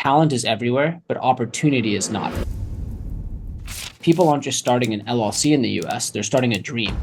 talent is everywhere, but opportunity is not. People aren't just starting an LLC in the US, they're starting a dream.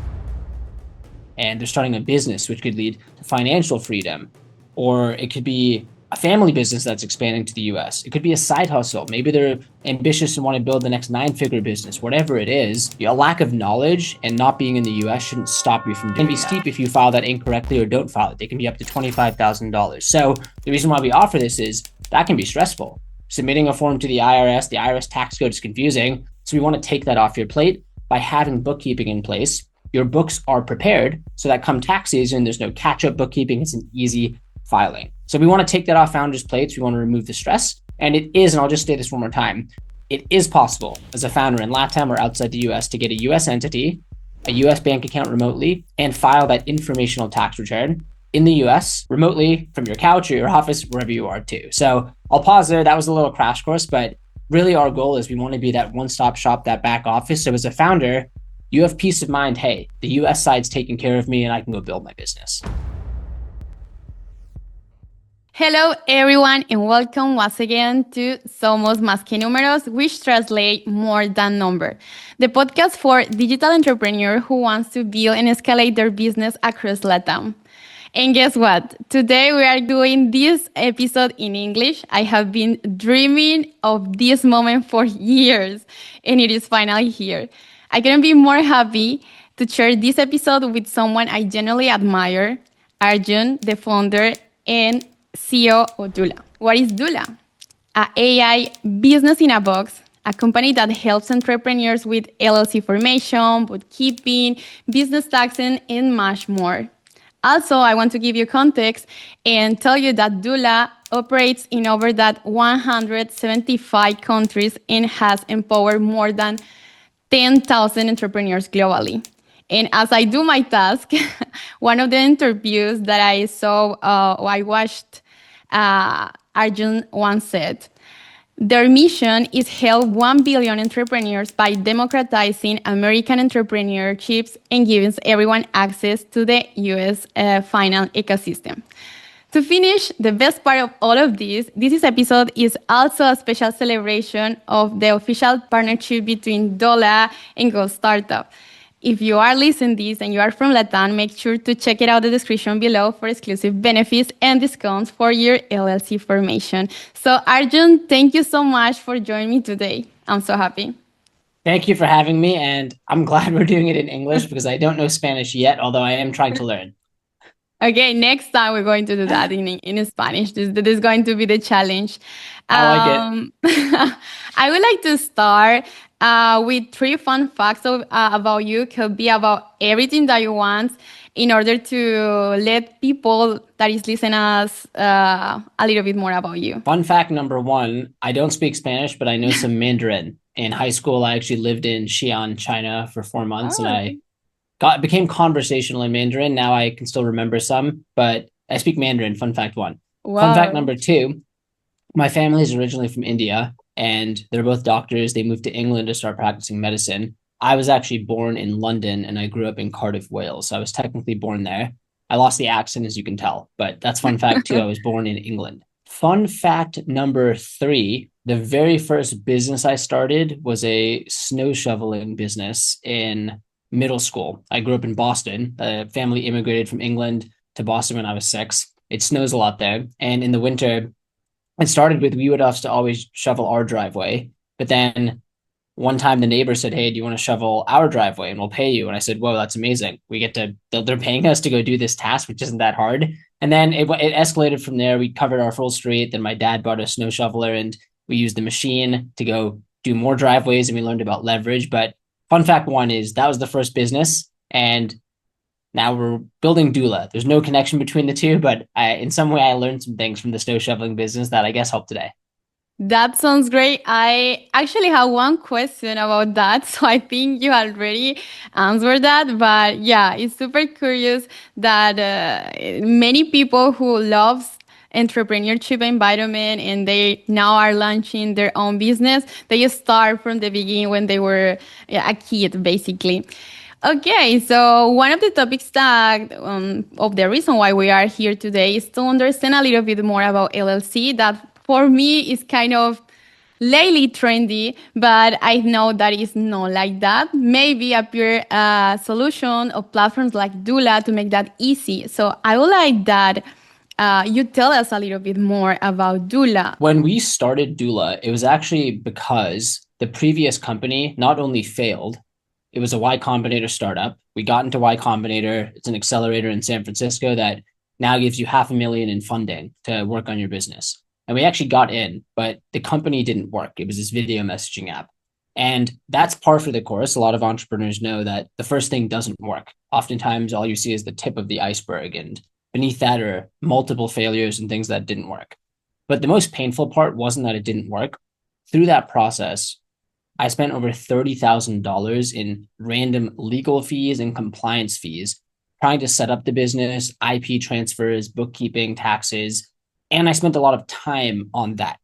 And they're starting a business, which could lead to financial freedom. Or it could be a family business that's expanding to the US. It could be a side hustle. Maybe they're ambitious and want to build the next 9-figure business. Whatever it is, a lack of knowledge and not being in the US shouldn't stop you from doing that. It can be steep if you file that incorrectly or don't file it. They can be up to $25,000. So the reason why we offer this is that can be stressful. Submitting a form to the IRS tax code is confusing. So we want to take that off your plate by having bookkeeping in place. Your books are prepared so that come tax season, there's no catch-up bookkeeping. It's an easy filing. So we want to take that off founders' plates. We want to remove the stress. And it is, and I'll just say this one more time, it is possible as a founder in LATAM or outside the US to get a US entity, a US bank account remotely, and file that informational tax return in the US remotely from your couch or your office, wherever you are too. So I'll pause there. That was a little crash course, but really our goal is we want to be that one-stop shop, that back office. So as a founder, you have peace of mind. Hey, the US side's taking care of me and I can go build my business. Hello, everyone, and welcome once again to Somos Más que Números, which translate more than number, the podcast for digital entrepreneur who wants to build and escalate their business across LATAM. And guess what? Today we are doing this episode in English. I have been dreaming of this moment for years, and it is finally here. I couldn't be more happy to share this episode with someone I genuinely admire, Arjun, the founder and CEO of Doola. What is Doola? An AI business in a box, a company that helps entrepreneurs with LLC formation, bookkeeping, business taxing, and much more. Also, I want to give you context and tell you that Doola operates in over 175 countries and has empowered more than 10,000 entrepreneurs globally. And as I do my task, one of the interviews that I saw, I watched, Arjun once said, their mission is help 1 billion entrepreneurs by democratizing American entrepreneurships and giving everyone access to the US finance ecosystem. To finish, the best part of all of this episode is also a special celebration of the official partnership between Doola and Go Startup. If you are listening to this and you are from LATAM, make sure to check it out in the description below for exclusive benefits and discounts for your LLC formation. So Arjun, thank you so much for joining me today. I'm so happy. Thank you for having me. And I'm glad we're doing it in English because I don't know Spanish yet, although I am trying to learn. Okay, next time we're going to do that in Spanish. This is going to be the challenge. I like it. I would like to start with 3 fun facts about you. Could be about everything that you want in order to let people that is listening us a little bit more about you. Fun fact number 1, I don't speak Spanish, but I know some Mandarin. In high school, I actually lived in Xi'an, China for 4 months, and I became conversational in Mandarin. Now I can still remember some, but I speak Mandarin. Fun fact 1. Wow. Fun fact number 2, my family is originally from India and they're both doctors. They moved to England to start practicing medicine. I was actually born in London and I grew up in Cardiff, Wales. So I was technically born there. I lost the accent, as you can tell, but that's fun fact 2. I was born in England. Fun fact number 3, the very first business I started was a snow shoveling business in middle school. I grew up in Boston. The family immigrated from England to Boston when I was 6. It snows a lot there. And in the winter, it started with, we would have to always shovel our driveway. But then one time the neighbor said, hey, do you want to shovel our driveway and we'll pay you? And I said, whoa, that's amazing. They're paying us to go do this task, which isn't that hard. And then it escalated from there. We covered our full street. Then my dad bought a snow shoveler and we used the machine to go do more driveways and we learned about leverage. But fun fact 1 is that was the first business. And now we're building Doola. There's no connection between the two, but in some way I learned some things from the snow shoveling business that I guess helped today. That sounds great. I actually have one question about that. So I think you already answered that. But yeah, it's super curious that many people who love entrepreneurship environment and they now are launching their own business, they start from the beginning when they were a kid, basically. Okay, so one of the topics that of the reason why we are here today is to understand a little bit more about LLC. That for me is kind of lately trendy, but I know that it's not like that. Maybe appear a solution of platforms like Doola to make that easy. So I would like that you tell us a little bit more about Doola. When we started Doola, it was actually because the previous company not only failed, it was a Y Combinator startup. We got into Y Combinator. It's an accelerator in San Francisco that now gives you $500,000 in funding to work on your business. And we actually got in, but the company didn't work. It was this video messaging app. And that's par for the course. A lot of entrepreneurs know that the first thing doesn't work. Oftentimes, all you see is the tip of the iceberg. And beneath that are multiple failures and things that didn't work. But the most painful part wasn't that it didn't work. Through that process, I spent over $30,000 in random legal fees and compliance fees trying to set up the business, IP transfers, bookkeeping, taxes. And I spent a lot of time on that.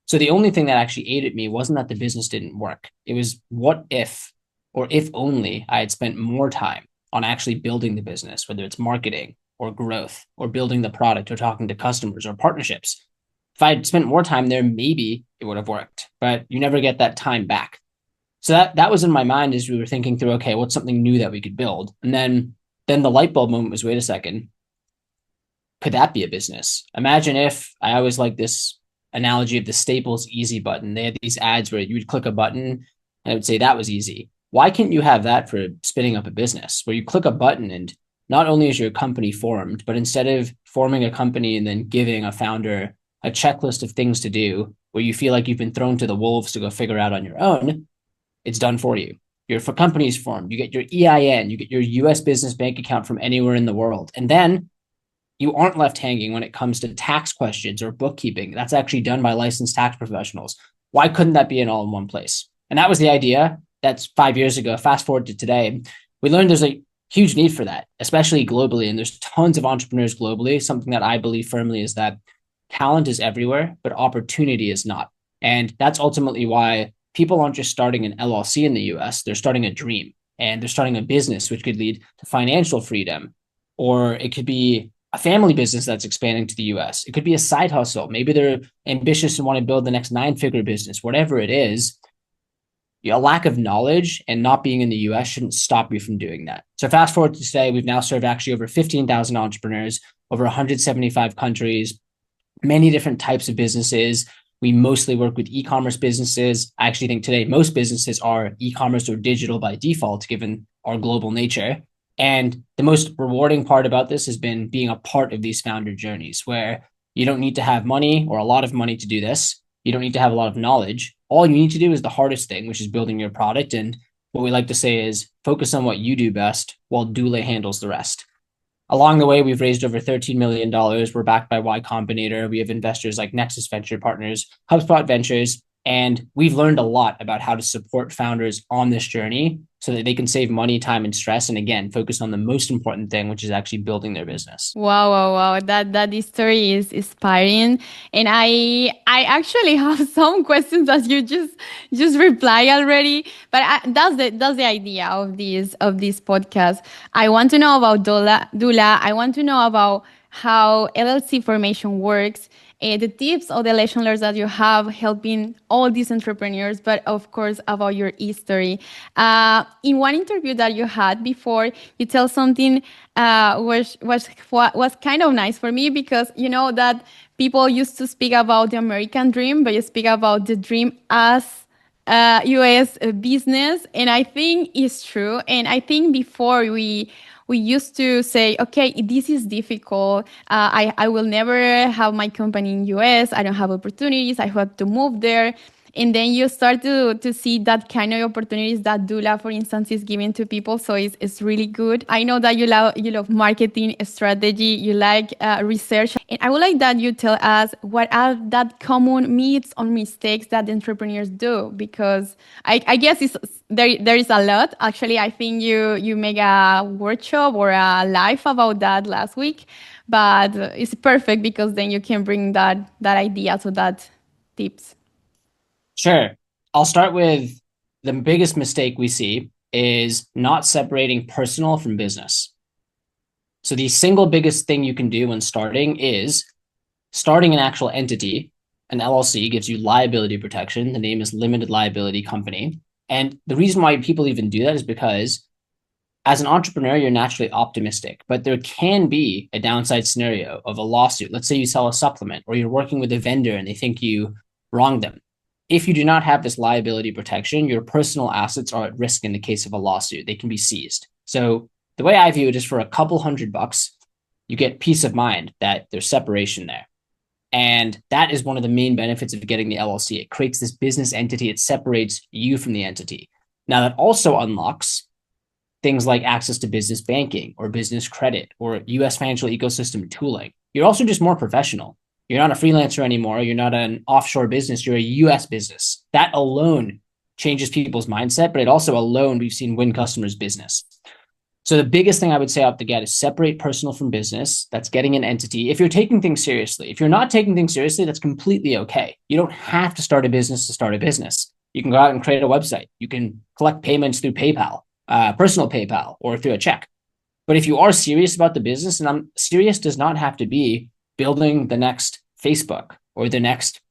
So the only thing that actually ate at me wasn't that the business didn't work. It was what if, or if only I had spent more time on actually building the business, whether it's marketing or growth or building the product or talking to customers or partnerships. If I had spent more time there, maybe it would have worked, but you never get that time back. So that was in my mind as we were thinking through, okay, what's something new that we could build? And then the light bulb moment was, wait a second, could that be a business? Imagine if, I always like this analogy of the Staples easy button. They had these ads where you would click a button and it would say that was easy. Why can't you have that for spinning up a business where you click a button and not only is your company formed, but instead of forming a company and then giving a founder a checklist of things to do where you feel like you've been thrown to the wolves to go figure out on your own, it's done for you. Your company is formed. You get your EIN, you get your US business bank account from anywhere in the world. And then you aren't left hanging when it comes to tax questions or bookkeeping. That's actually done by licensed tax professionals. Why couldn't that be an all in one place? And that was the idea. That's 5 years ago. Fast forward to today. We learned there's a huge need for that, especially globally. And there's tons of entrepreneurs globally. Something that I believe firmly is that talent is everywhere, but opportunity is not. And that's ultimately why people aren't just starting an LLC in the US, they're starting a dream and they're starting a business, which could lead to financial freedom, or it could be a family business that's expanding to the US. It could be a side hustle. Maybe they're ambitious and want to build the next 9-figure business, whatever it is. A lack of knowledge and not being in the US shouldn't stop you from doing that. So fast forward to today, we've now served actually over 15,000 entrepreneurs, over 175 countries, many different types of businesses. We mostly work with e-commerce businesses. I actually think today most businesses are e-commerce or digital by default, given our global nature. And the most rewarding part about this has been being a part of these founder journeys where you don't need to have money or a lot of money to do this. You don't need to have a lot of knowledge. All you need to do is the hardest thing, which is building your product. And what we like to say is focus on what you do best while Doola handles the rest. Along the way, we've raised over $13 million. We're backed by Y Combinator. We have investors like Nexus Venture Partners, HubSpot Ventures, and we've learned a lot about how to support founders on this journey so that they can save money, time, and stress. And again, focus on the most important thing, which is actually building their business. Wow. That story is inspiring. And I actually have some questions that you just reply already. But that's the idea of this podcast. I want to know about Doola. I want to know about how LLC formation works, the tips or the lesson learned that you have helping all these entrepreneurs, but of course about your history. In one interview that you had before, you tell something was kind of nice for me, because you know that people used to speak about the American dream, but you speak about the dream as US business, and I think it's true. And I think before we used to say, okay, this is difficult. I will never have my company in US. I don't have opportunities. I have to move there. And then you start to see that kind of opportunities that Doola, for instance, is giving to people. So it's really good. I know that you love marketing strategy. You like research. And I would like that you tell us what are that common myths or mistakes that entrepreneurs do, because I guess there is a lot. Actually, I think you make a workshop or a live about that last week, but it's perfect because then you can bring that idea, so that tips. Sure. I'll start with the biggest mistake we see is not separating personal from business. So the single biggest thing you can do when starting is starting an actual entity an LLC gives you liability protection. The name is limited liability company. And the reason why people even do that is because as an entrepreneur, you're naturally optimistic, but there can be a downside scenario of a lawsuit. Let's say you sell a supplement or you're working with a vendor and they think you wronged them. If you do not have this liability protection, your personal assets are at risk in the case of a lawsuit. They can be seized. So the way I view it is for a couple $100, you get peace of mind that there's separation there. And that is one of the main benefits of getting the LLC. It creates this business entity. It separates you from the entity. Now that also unlocks things like access to business banking or business credit or US financial ecosystem tooling. You're also just more professional. You're not a freelancer anymore. You're not an offshore business. You're a US business. That alone changes people's mindset, but it also alone we've seen win customers' business. So the biggest thing I would say off the get is separate personal from business. That's getting an entity. If you're taking things seriously, if you're not taking things seriously, that's completely okay. You don't have to start a business to start a business. You can go out and create a website. You can collect payments through PayPal. Personal PayPal or through a check. But if you are serious about the business, and I'm serious does not have to be building the next Facebook or the next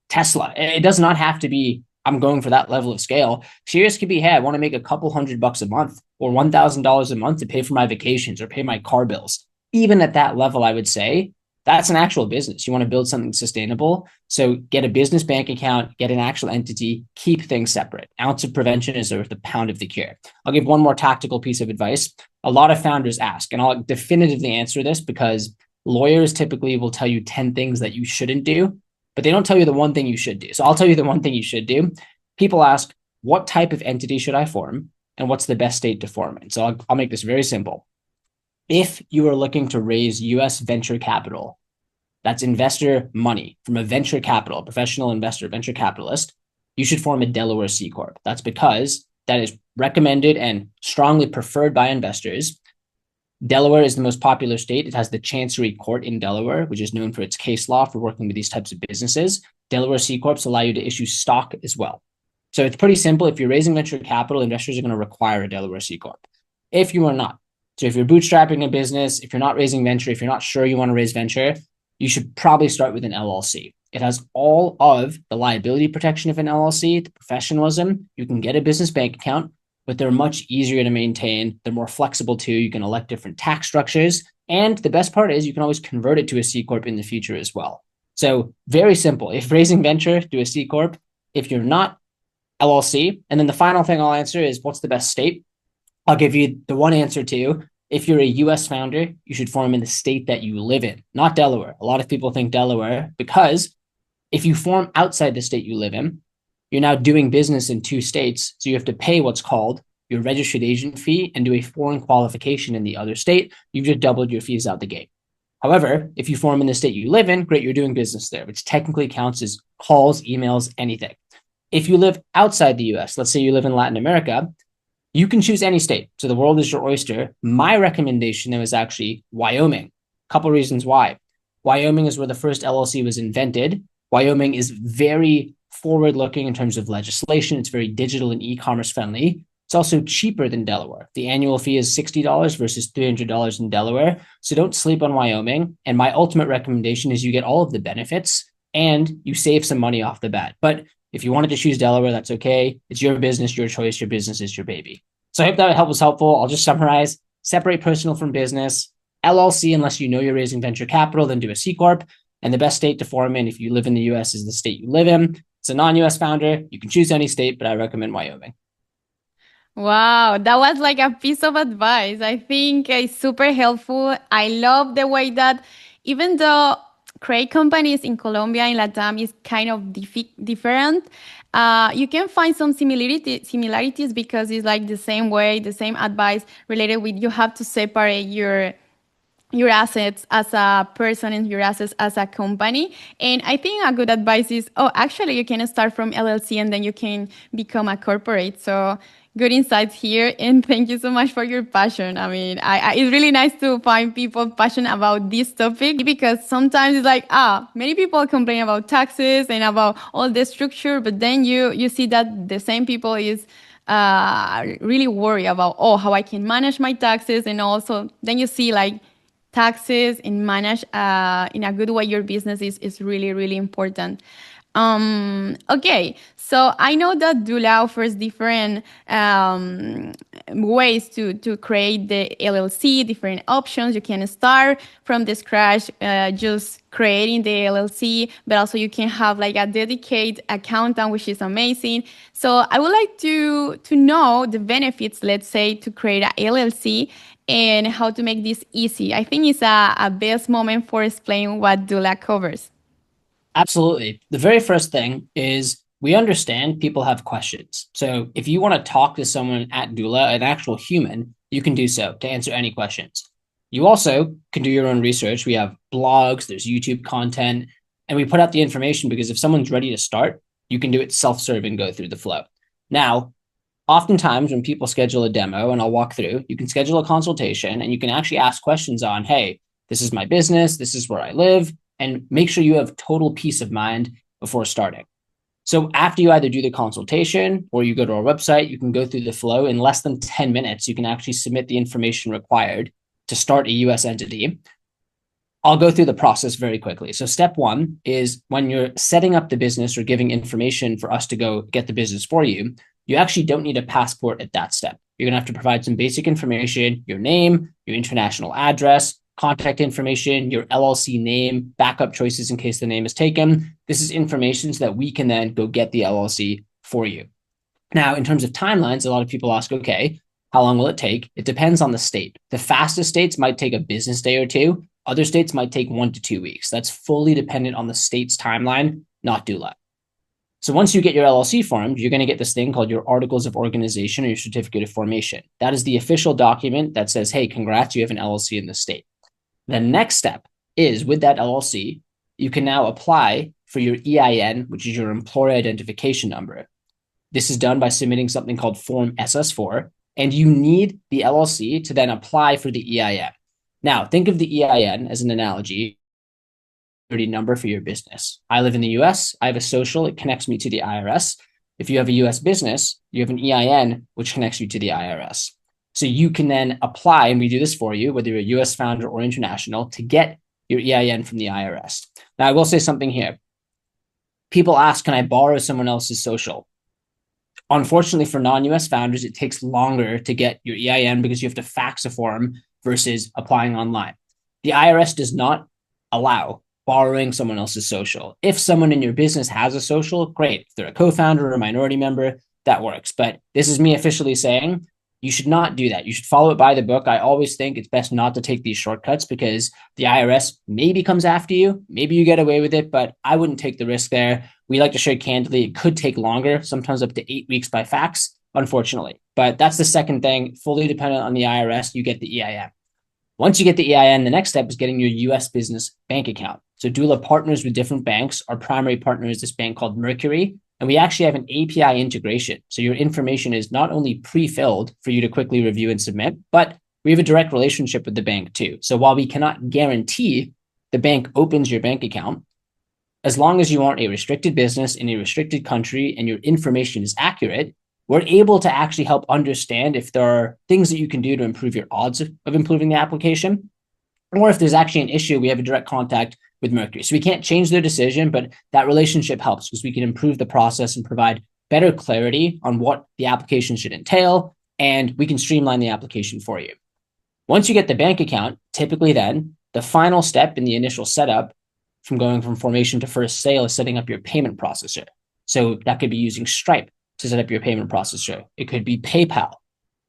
Tesla. It does not have to be, I'm going for that level of scale. Serious could be, hey, I want to make a couple $100 a month or $1,000 a month to pay for my vacations or pay my car bills. Even at that level, I would say that's an actual business. You want to build something sustainable. So get a business bank account, get an actual entity, keep things separate. Ounce of prevention is worth a pound of the cure. I'll give one more tactical piece of advice. A lot of founders ask, and I'll definitively answer this because lawyers typically will tell you 10 things that you shouldn't do, but they don't tell you the one thing you should do. So I'll tell you the one thing you should do. People ask, what type of entity should I form? And what's the best state to form it? So I'll make this very simple. If you are looking to raise US venture capital, that's investor money from a venture capital, professional investor, venture capitalist, you should form a Delaware C-Corp. That's because that is recommended and strongly preferred by investors. Delaware is the most popular state. It has the Chancery Court in Delaware, which is known for its case law for working with these types of businesses. Delaware C-Corps allow you to issue stock as well. So it's pretty simple. If you're raising venture capital, investors are going to require a Delaware C-Corp. If you are not, so if you're bootstrapping a business, if you're not raising venture, if you're not sure you want to raise venture, you should probably start with an LLC. It has all of the liability protection of an LLC, the professionalism. You can get a business bank account, but they're much easier to maintain. They're more flexible too. You can elect different tax structures. And the best part is you can always convert it to a C Corp in the future as well. So very simple. If raising venture, do a C Corp. If you're not, LLC. And then the final thing I'll answer is what's the best state? I'll give you the one answer to. If you're a US founder, you should form in the state that you live in, not Delaware. A lot of people think Delaware because if you form outside the state you live in, you're now doing business in 2 states. So you have to pay what's called your registered agent fee and do a foreign qualification in the other state. You've just doubled your fees out the gate. However, if you form in the state you live in, great, you're doing business there, which technically counts as calls, emails, anything. If you live outside the US, let's say you live in Latin America, you can choose any state. So the world is your oyster. My recommendation though is actually Wyoming. A couple reasons why. Wyoming is where the first LLC was invented. Wyoming is very forward-looking in terms of legislation. It's very digital and e-commerce friendly. It's also cheaper than Delaware. The annual fee is $60 versus $300 in Delaware. So don't sleep on Wyoming. And my ultimate recommendation is you get all of the benefits and you save some money off the bat. But if you wanted to choose Delaware, that's okay. It's your business, your choice. Your business is your baby. So I hope that help was helpful. I'll just summarize. Separate personal from business. LLC, unless you know you're raising venture capital, then do a C Corp. And the best state to form in if you live in the US is the state you live in. It's a non-US founder. You can choose any state, but I recommend Wyoming. Wow, that was like a piece of advice. I think it's super helpful. I love the way that even though create companies in Colombia and LATAM is kind of different, you can find some similarities because it's like the same way, the same advice related with you have to separate your assets as a person and your assets as a company. And I think a good advice is, actually you can start from LLC and then you can become a corporate. So good insights here. And thank you so much for your passion. I mean, it's really nice to find people passionate about this topic because sometimes it's like, many people complain about taxes and about all the structure, but then you see that the same people is really worried about, how I can manage my taxes. And also then you see like, taxes and manage in a good way your business is really, really important. Okay, so I know that Doola offers different ways to create the LLC, different options. You can start from the scratch, just creating the LLC, but also you can have like a dedicated accountant, which is amazing. So I would like to know the benefits, let's say, to create a LLC and how to make this easy. I think it's a best moment for explaining what Doola covers. Absolutely. The very first thing is we understand people have questions. So if you want to talk to someone at Doola, an actual human, you can do so to answer any questions. You also can do your own research. We have blogs, there's YouTube content, and we put out the information because if someone's ready to start, you can do it self-serve and go through the flow. Now, oftentimes when people schedule a demo, and I'll walk through, you can schedule a consultation and you can actually ask questions on, hey, this is my business, this is where I live, and make sure you have total peace of mind before starting. So after you either do the consultation or you go to our website, you can go through the flow. In less than 10 minutes, you can actually submit the information required to start a US entity. I'll go through the process very quickly. So step one is when you're setting up the business or giving information for us to go get the business for you, you actually don't need a passport at that step. You're going to have to provide some basic information, your name, your international address, contact information, your LLC name, backup choices in case the name is taken. This is information so that we can then go get the LLC for you. Now, in terms of timelines, a lot of people ask, okay, how long will it take? It depends on the state. The fastest states might take a business day or two. Other states might take 1 to 2 weeks. That's fully dependent on the state's timeline, not Doola. So once you get your LLC formed, you're going to get this thing called your Articles of Organization or your Certificate of Formation. That is the official document that says, hey, congrats, you have an LLC in the state. The next step is with that LLC, you can now apply for your EIN, which is your employer identification number. This is done by submitting something called Form SS4, and you need the LLC to then apply for the EIN. Now, think of the EIN as an analogy number for your business. I live in the US, I have a social, it connects me to the IRS. If you have a US business, you have an EIN, which connects you to the IRS. So you can then apply, and we do this for you, whether you're a US founder or international, to get your EIN from the IRS. Now, I will say something here. People ask, can I borrow someone else's social? Unfortunately, for non-US founders, it takes longer to get your EIN because you have to fax a form versus applying online. The IRS does not allow borrowing someone else's social. If someone in your business has a social, great. If they're a co-founder or a minority member, that works. But this is me officially saying, you should not do that. You should follow it by the book. I always think it's best not to take these shortcuts because the IRS maybe comes after you. Maybe you get away with it, but I wouldn't take the risk there. We like to share candidly. It could take longer, sometimes up to 8 weeks by fax, unfortunately. But that's the second thing, fully dependent on the IRS, you get the EIN. Once you get the EIN, the next step is getting your US business bank account. So Doola partners with different banks. Our primary partner is this bank called Mercury. And we actually have an API integration. So your information is not only pre-filled for you to quickly review and submit, but we have a direct relationship with the bank too. So while we cannot guarantee the bank opens your bank account, as long as you aren't a restricted business in a restricted country and your information is accurate, we're able to actually help understand if there are things that you can do to improve your odds of improving the application, or if there's actually an issue, we have a direct contact with Mercury. So we can't change their decision, but that relationship helps because we can improve the process and provide better clarity on what the application should entail, and we can streamline the application for you. Once you get the bank account, typically then the final step in the initial setup from going from formation to first sale is setting up your payment processor. So that could be using Stripe to set up your payment processor. It could be PayPal.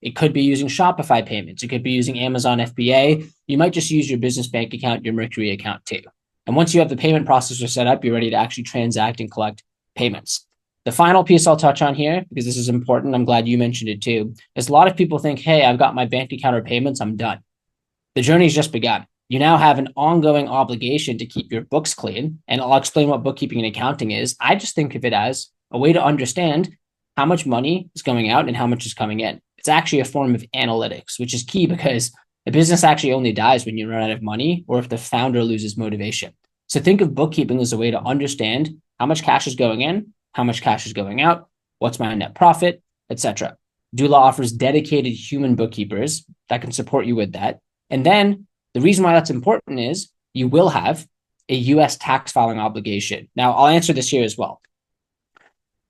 It could be using Shopify payments. It could be using Amazon FBA. You might just use your business bank account, your Mercury account too. And once you have the payment processor set up, you're ready to actually transact and collect payments. The final piece I'll touch on here, because this is important, I'm glad you mentioned it too, is a lot of people think, hey, I've got my bank account or payments, I'm done. The journey's just begun. You now have an ongoing obligation to keep your books clean. And I'll explain what bookkeeping and accounting is. I just think of it as a way to understand how much money is going out and how much is coming in. It's actually a form of analytics, which is key because the business actually only dies when you run out of money or if the founder loses motivation. So think of bookkeeping as a way to understand how much cash is going in, how much cash is going out, what's my net profit, etc. Doola offers dedicated human bookkeepers that can support you with that. And then The reason why that's important is you will have a US tax filing obligation. Now, I'll answer this here as well.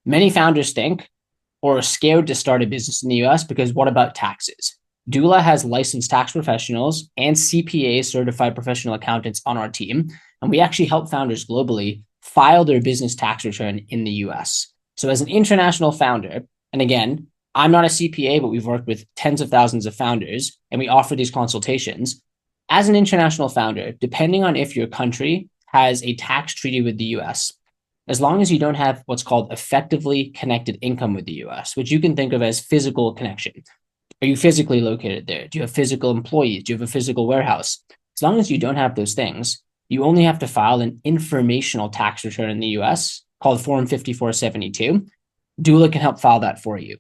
Many founders think or are scared to start a business in the US because what about taxes? Doola has licensed tax professionals and CPA certified professional accountants on our team, and we actually help founders globally file their business tax return in the US. So as an international founder, and again, I'm not a CPA, but we've worked with tens of thousands of founders, and we offer these consultations. As an international founder, depending on if your country has a tax treaty with the US, as long as you don't have what's called effectively connected income with the US, which you can think of as physical connection. Are you physically located there? Do you have physical employees? Do you have a physical warehouse? As long as you don't have those things, you only have to file an informational tax return in the US called Form 5472. Doola can help file that for you.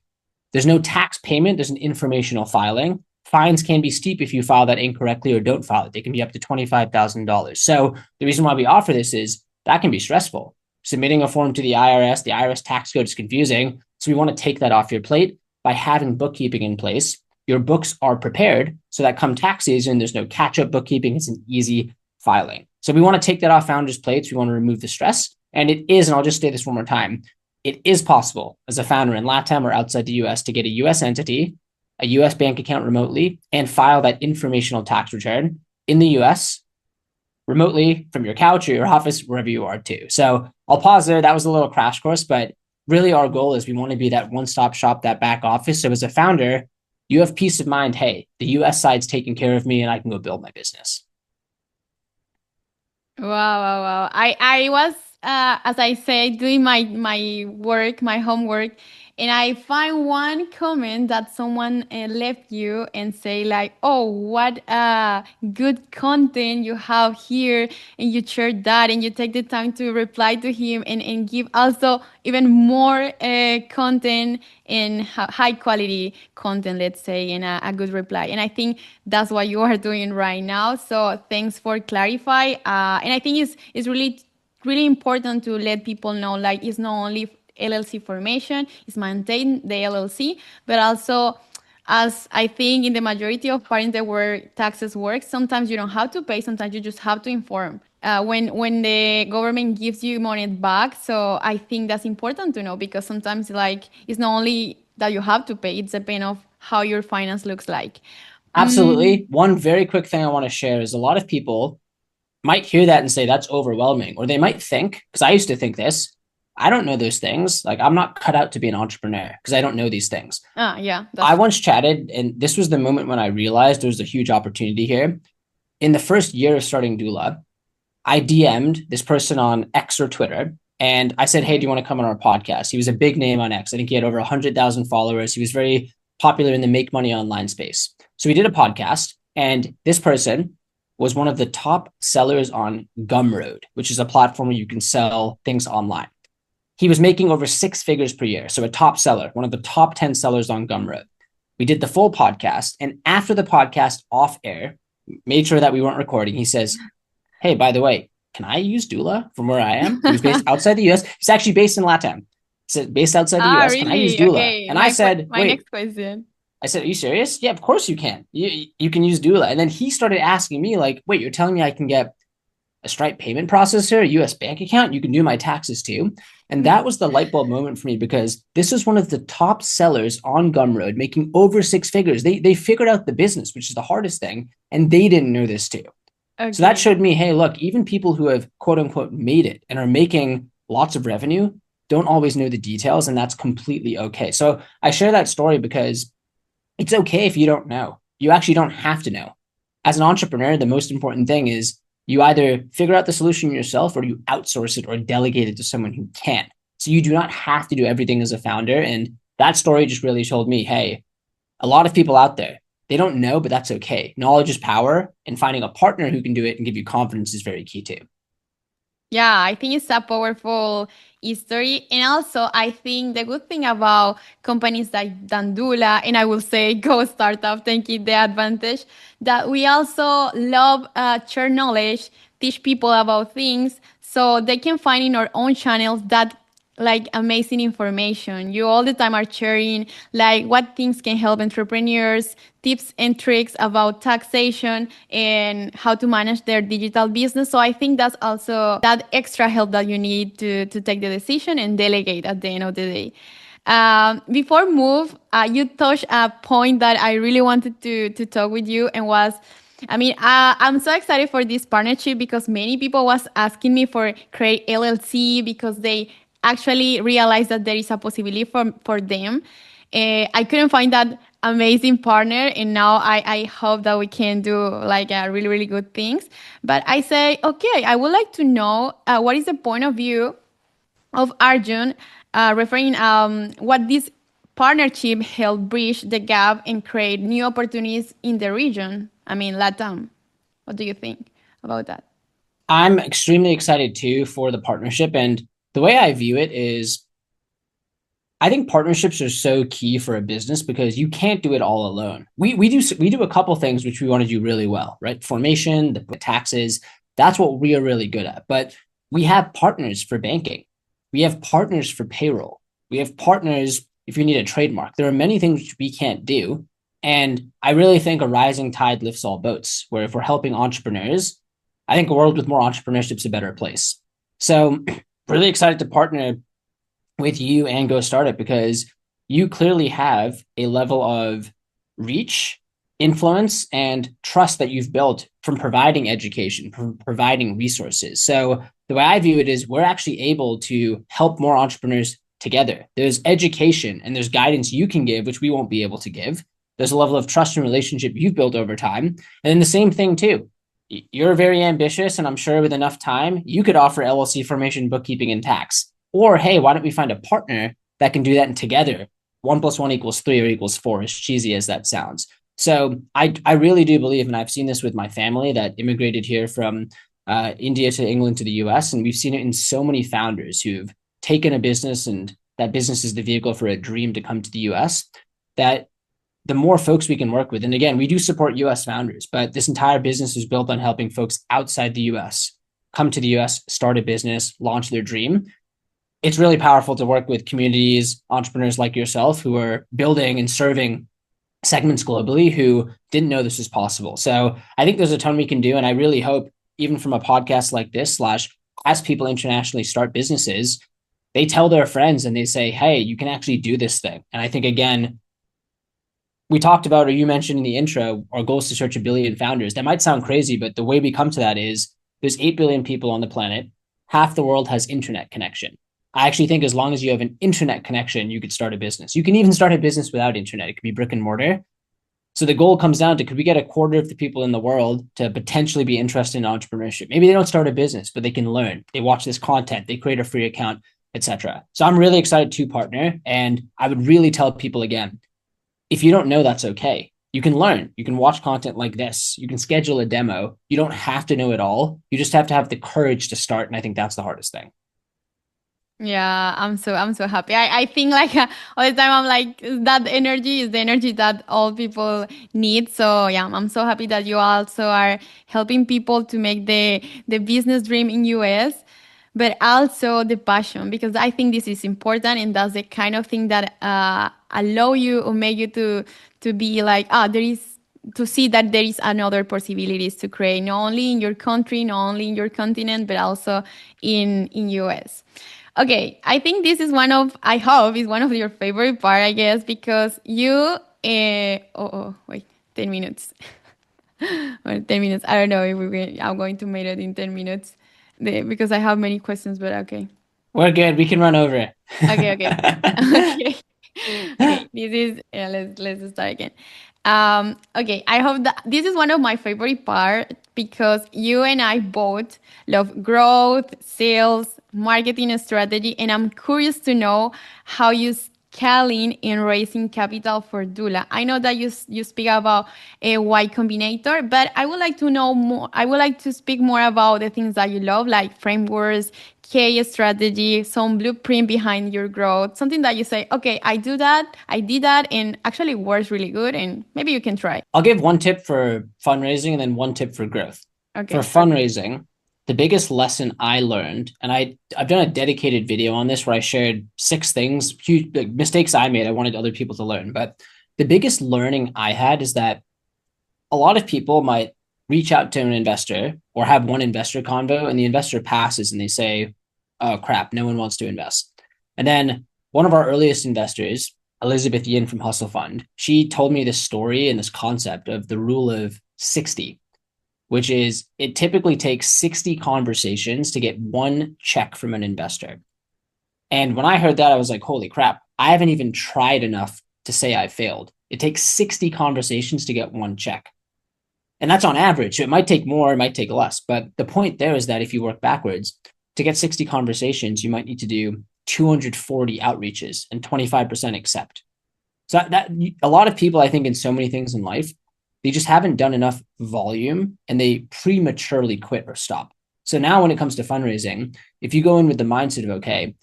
There's no tax payment. There's an informational filing. Fines can be steep if you file that incorrectly or don't file it. They can be up to $25,000. So the reason why we offer this is that can be stressful. Submitting a form to the IRS tax code is confusing. So we want to take that off your plate by having bookkeeping in place. Your books are prepared so that come tax season, there's no catch-up bookkeeping. It's an easy filing. So we want to take that off founders' plates. We want to remove the stress. And it is, and I'll just say this one more time, it is possible as a founder in LATAM or outside the US to get a US entity, a US bank account remotely, and file that informational tax return in the US remotely from your couch or your office, wherever you are too. So I'll pause there. That was a little crash course, but really our goal is we want to be that one-stop shop, that back office. So as a founder, you have peace of mind. Hey, the US side's taking care of me and I can go build my business. Wow. I was, as I say, doing my work, my homework, and I find one comment that someone left you and say like, oh, what good content you have here, and you shared that, and you take the time to reply to him and give also even more content and high quality content, let's say, and a good reply. And I think that's what you are doing right now. So thanks for clarify. And I think it's really important to let people know, like, it's not only LLC formation, it's maintain the LLC, but also, as I think in the majority of parts that where taxes work, sometimes you don't have to pay, sometimes you just have to inform. When the government gives you money back, so I think that's important to know, because sometimes like it's not only that you have to pay, it's depending of how your finance looks like. Absolutely. One very quick thing I want to share is a lot of people might hear that and say that's overwhelming, or they might think, because I used to think this, I don't know those things. Like, I'm not cut out to be an entrepreneur because I don't know these things. Yeah. I once chatted, and this was the moment when I realized there was a huge opportunity here. In the first year of starting Doola, I DM'd this person on X or Twitter, and I said, hey, do you want to come on our podcast? He was a big name on X. I think he had over 100,000 followers. He was very popular in the make money online space. So we did a podcast, and this person was one of the top sellers on Gumroad, which is a platform where you can sell things online. He was making over 6 figures per year. So a top seller, one of the top 10 sellers on Gumroad. We did the full podcast. And after the podcast off air, made sure that we weren't recording. He says, hey, by the way, can I use Doola from where I am? He was based outside the US. He's actually based in LATAM. He said, based outside the US. Really? Can I use Doola? Okay. And I said, my next question. I said, are you serious? Yeah, of course you can. You can use Doola. And then he started asking me like, wait, you're telling me I can get a Stripe payment processor, a US bank account? You can do my taxes too. And that was the light bulb moment for me, because this is one of the top sellers on Gumroad, making over 6 figures. They figured out the business, which is the hardest thing. And they didn't know this too. Okay. So that showed me, hey, look, even people who have quote unquote made it and are making lots of revenue don't always know the details. And that's completely okay. So I share that story because it's okay if you don't know. You actually don't have to know. As an entrepreneur, the most important thing is you either figure out the solution yourself or you outsource it or delegate it to someone who can. So you do not have to do everything as a founder. And that story just really told me, hey, a lot of people out there, they don't know, but that's okay. Knowledge is power, and finding a partner who can do it and give you confidence is very key too. Yeah, I think it's a powerful history. And also, I think the good thing about companies like Doola, and I will say go startup, taking the advantage, that we also love share knowledge, teach people about things, so they can find in our own channels that like amazing information. You all the time are sharing like what things can help entrepreneurs, tips and tricks about taxation and how to manage their digital business. So I think that's also that extra help that you need to take the decision and delegate at the end of the day. Before move, you touched a point that I really wanted to talk with you, and was, I'm so excited for this partnership because many people was asking me for Create LLC because they actually realized that there is a possibility for them. I couldn't find that amazing partner, and now I hope that we can do like really, really good things. But I say, okay, I would like to know what is the point of view of Arjun, referring what this partnership helped bridge the gap and create new opportunities in the region. I mean, LATAM. What do you think about that? I'm extremely excited too for the partnership. And the way I view it is I think partnerships are so key for a business because you can't do it all alone. We do a couple things which we want to do really well, right? Formation, the taxes, that's what we are really good at. But we have partners for banking. We have partners for payroll. We have partners if you need a trademark. There are many things which we can't do. And I really think a rising tide lifts all boats, where if we're helping entrepreneurs, I think a world with more entrepreneurship is a better place. So really excited to partner with you and Go Startup because you clearly have a level of reach, influence, and trust that you've built from providing education, from providing resources. So the way I view it is we're actually able to help more entrepreneurs together. There's education and there's guidance you can give, which we won't be able to give. There's a level of trust and relationship you've built over time. And then the same thing too. You're very ambitious, and I'm sure with enough time, you could offer LLC formation, bookkeeping, and tax. Or, hey, why don't we find a partner that can do that, and together, 1 + 1 = 3 or equals 4, as cheesy as that sounds. So I really do believe, and I've seen this with my family that immigrated here from India to England to the US, and we've seen it in so many founders who've taken a business, and that business is the vehicle for a dream to come to the US, that the more folks we can work with, and again, we do support US founders, but this entire business is built on helping folks outside the US come to the US, start a business, launch their dream. It's really powerful to work with communities, entrepreneurs like yourself who are building and serving segments globally who didn't know this was possible. So I think there's a ton we can do. And I really hope, even from a podcast like this, / as people internationally start businesses, they tell their friends and they say, hey, you can actually do this thing. And I think, again, we talked about, or you mentioned in the intro, our goal is to search 1 billion founders. That might sound crazy, but the way we come to that is there's 8 billion people on the planet. Half the world has internet connection. I actually think as long as you have an internet connection, you could start a business. You can even start a business without internet. It could be brick and mortar. So the goal comes down to, could we get 1/4 of the people in the world to potentially be interested in entrepreneurship? Maybe they don't start a business, but they can learn. They watch this content, they create a free account, etc. So I'm really excited to partner. And I would really tell people again, if you don't know, that's okay. You can learn. You can watch content like this. You can schedule a demo. You don't have to know it all. You just have to have the courage to start. And I think that's the hardest thing. Yeah, I'm so happy. I think like all the time I'm like, that energy is the energy that all people need. So yeah, I'm so happy that you also are helping people to make the business dream in US, but also the passion, because I think this is important, and that's the kind of thing that allow you or make you to be like, there is, to see that there is another possibilities to create, not only in your country, not only in your continent, but also in US. Okay, I think this is I hope is one of your favorite part, I guess, because you, wait, 10 minutes. Or 10 minutes. I don't know if I'm going to make it in 10 minutes because I have many questions, but okay. We're good. We can run over it. Okay. Okay. Okay, this is, let's start again. Okay, I hope that this is one of my favorite part because you and I both love growth, sales, marketing strategy, and I'm curious to know how you scaling and raising capital for Doola. I know that you speak about a Y Combinator, but I would like to know more. I would like to speak more about the things that you love, like frameworks, K strategy, some blueprint behind your growth, something that you say, okay, I did that, and actually works really good, and maybe you can try. I'll give one tip for fundraising and then one tip for growth. Okay. For fundraising, the biggest lesson I learned, and I've done a dedicated video on this where I shared 6 things, huge mistakes I made. I wanted other people to learn. But the biggest learning I had is that a lot of people might reach out to an investor or have one investor convo, and the investor passes and they say, oh crap, no one wants to invest. And then one of our earliest investors, Elizabeth Yin from Hustle Fund, she told me this story and this concept of the rule of 60, which is it typically takes 60 conversations to get one check from an investor. And when I heard that, I was like, holy crap, I haven't even tried enough to say I failed. It takes 60 conversations to get one check. And that's on average. So it might take more, it might take less. But the point there is that if you work backwards, to get 60 conversations, you might need to do 240 outreaches and 25% accept. So that a lot of people, I think, in so many things in life, they just haven't done enough volume and they prematurely quit or stop. So now when it comes to fundraising, if you go in with the mindset of, okay,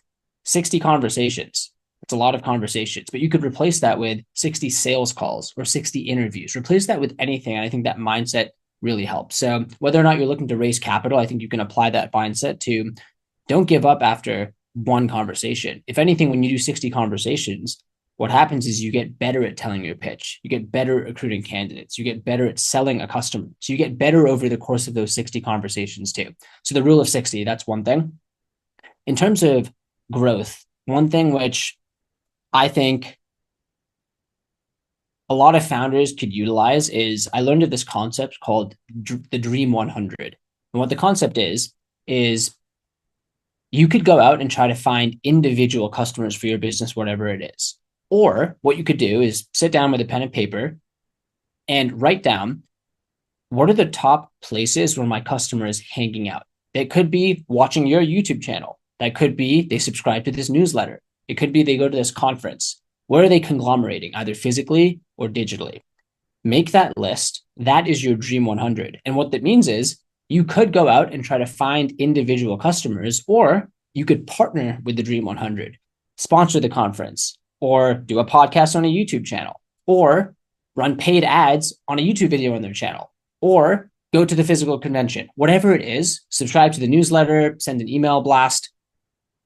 60 conversations, it's a lot of conversations, but you could replace that with 60 sales calls or 60 interviews, replace that with anything. And I think that mindset really helps. So whether or not you're looking to raise capital, I think you can apply that mindset to don't give up after one conversation. If anything, when you do 60 conversations, what happens is you get better at telling your pitch. You get better at recruiting candidates. You get better at selling a customer. So you get better over the course of those 60 conversations too. So the rule of 60, that's one thing. In terms of growth, one thing which I think a lot of founders could utilize is I learned of this concept called the Dream 100. And what the concept is you could go out and try to find individual customers for your business, whatever it is. Or what you could do is sit down with a pen and paper and write down what are the top places where my customer is hanging out. It could be watching your YouTube channel. That could be they subscribe to this newsletter. It could be they go to this conference. Where are they conglomerating, either physically or digitally? Make that list. That is your Dream 100. And what that means is you could go out and try to find individual customers, or you could partner with the Dream 100, sponsor the conference, or do a podcast on a YouTube channel, or run paid ads on a YouTube video on their channel, or go to the physical convention. Whatever it is, subscribe to the newsletter, send an email blast.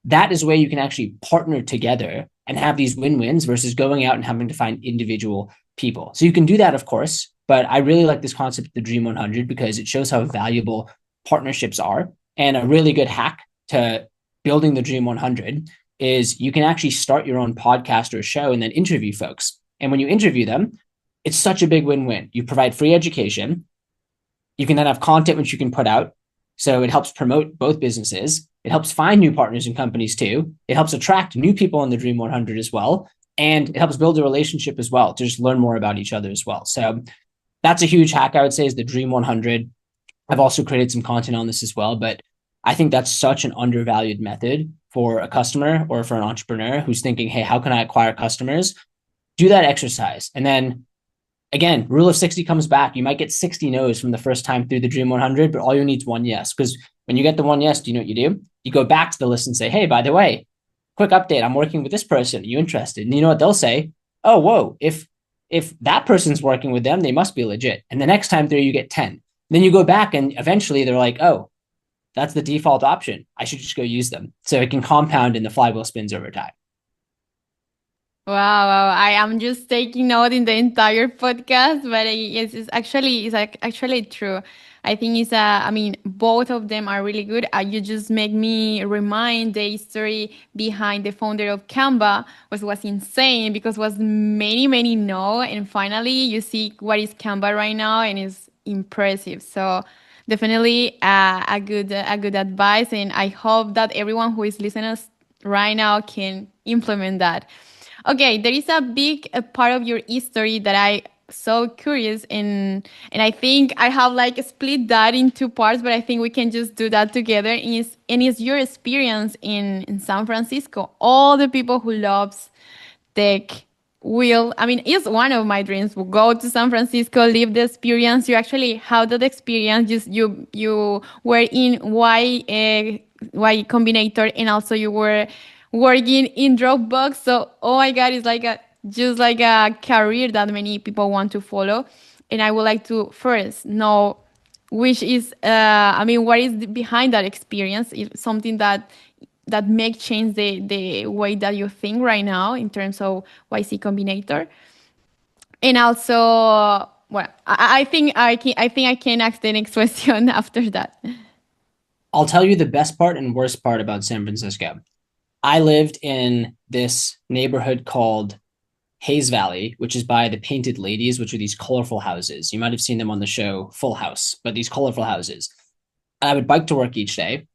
That is where you can actually partner together and have these win-wins versus going out and having to find individual people. So you can do that, of course, but I really like this concept of the Dream 100 because it shows how valuable partnerships are. And a really good hack to building the Dream 100 is you can actually start your own podcast or show and then interview folks. And when you interview them, it's such a big win-win. You provide free education. You can then have content which you can put out. So it helps promote both businesses. It helps find new partners and companies too. It helps attract new people in the Dream 100 as well. And it helps build a relationship as well to just learn more about each other as well. So that's a huge hack, I would say, is the Dream 100. I've also created some content on this as well, but I think that's such an undervalued method for a customer or for an entrepreneur who's thinking, hey, how can I acquire customers? Do that exercise. And then again, rule of 60 comes back. You might get 60 no's from the first time through the Dream 100, but all you need is one yes. Because when you get the one yes, do you know what you do? You go back to the list and say, hey, by the way, quick update. I'm working with this person. Are you interested? And you know what they'll say? Oh, whoa, if that person's working with them, they must be legit. And the next time through, you get 10. Then you go back and eventually they're like, oh, that's the default option. I should just go use them. So it can compound and the flywheel spins over time. Wow, I am just taking note in the entire podcast, but it's actually true. I think I mean, both of them are really good. You just make me remind the history behind the founder of Canva was insane because was many no, and finally you see what is Canva right now, and it's impressive. So definitely a good advice, and I hope that everyone who is listening us right now can implement that. Okay, there is a big part of your history that I so curious and I think I have like split that in 2 parts, but I think we can just do that together. Is your experience in San Francisco. All the people who loves tech will, I mean, it's one of my dreams. Will go to San Francisco, live the experience. You actually have that experience. Just you were in Y Combinator, and also you were working in Dropbox. So, oh my God, it's like just like a career that many people want to follow. And I would like to first know which is, I mean, what is behind that experience? Is something that may change the way that you think right now in terms of YC Combinator. And also, well, I think I can ask the next question after that. I'll tell you the best part and worst part about San Francisco. I lived in this neighborhood called Hayes Valley, which is by the Painted Ladies, which are these colorful houses. You might have seen them on the show Full House, but these colorful houses. I would bike to work each day,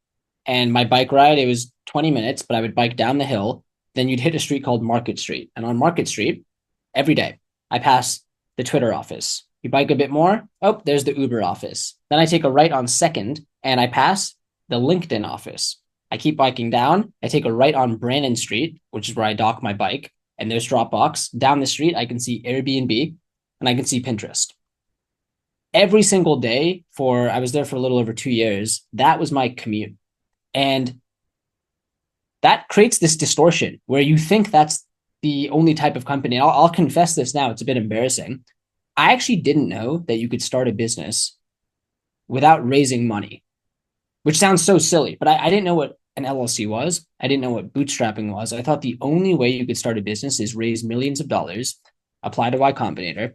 and my bike ride, it was 20 minutes, but I would bike down the hill. Then you'd hit a street called Market Street. And on Market Street, every day, I pass the Twitter office. You bike a bit more, oh, there's the Uber office. Then I take a right on Second, and I pass the LinkedIn office. I keep biking down. I take a right on Brannan Street, which is where I dock my bike, and there's Dropbox. Down the street, I can see Airbnb, and I can see Pinterest. Every single day I was there for a little over 2 years, that was my commute. And that creates this distortion where you think that's the only type of company. I'll confess this now, it's a bit embarrassing. I actually didn't know that you could start a business without raising money, which sounds so silly, but I didn't know what an LLC was. I didn't know what bootstrapping was. I thought the only way you could start a business is raise millions of dollars, apply to Y Combinator,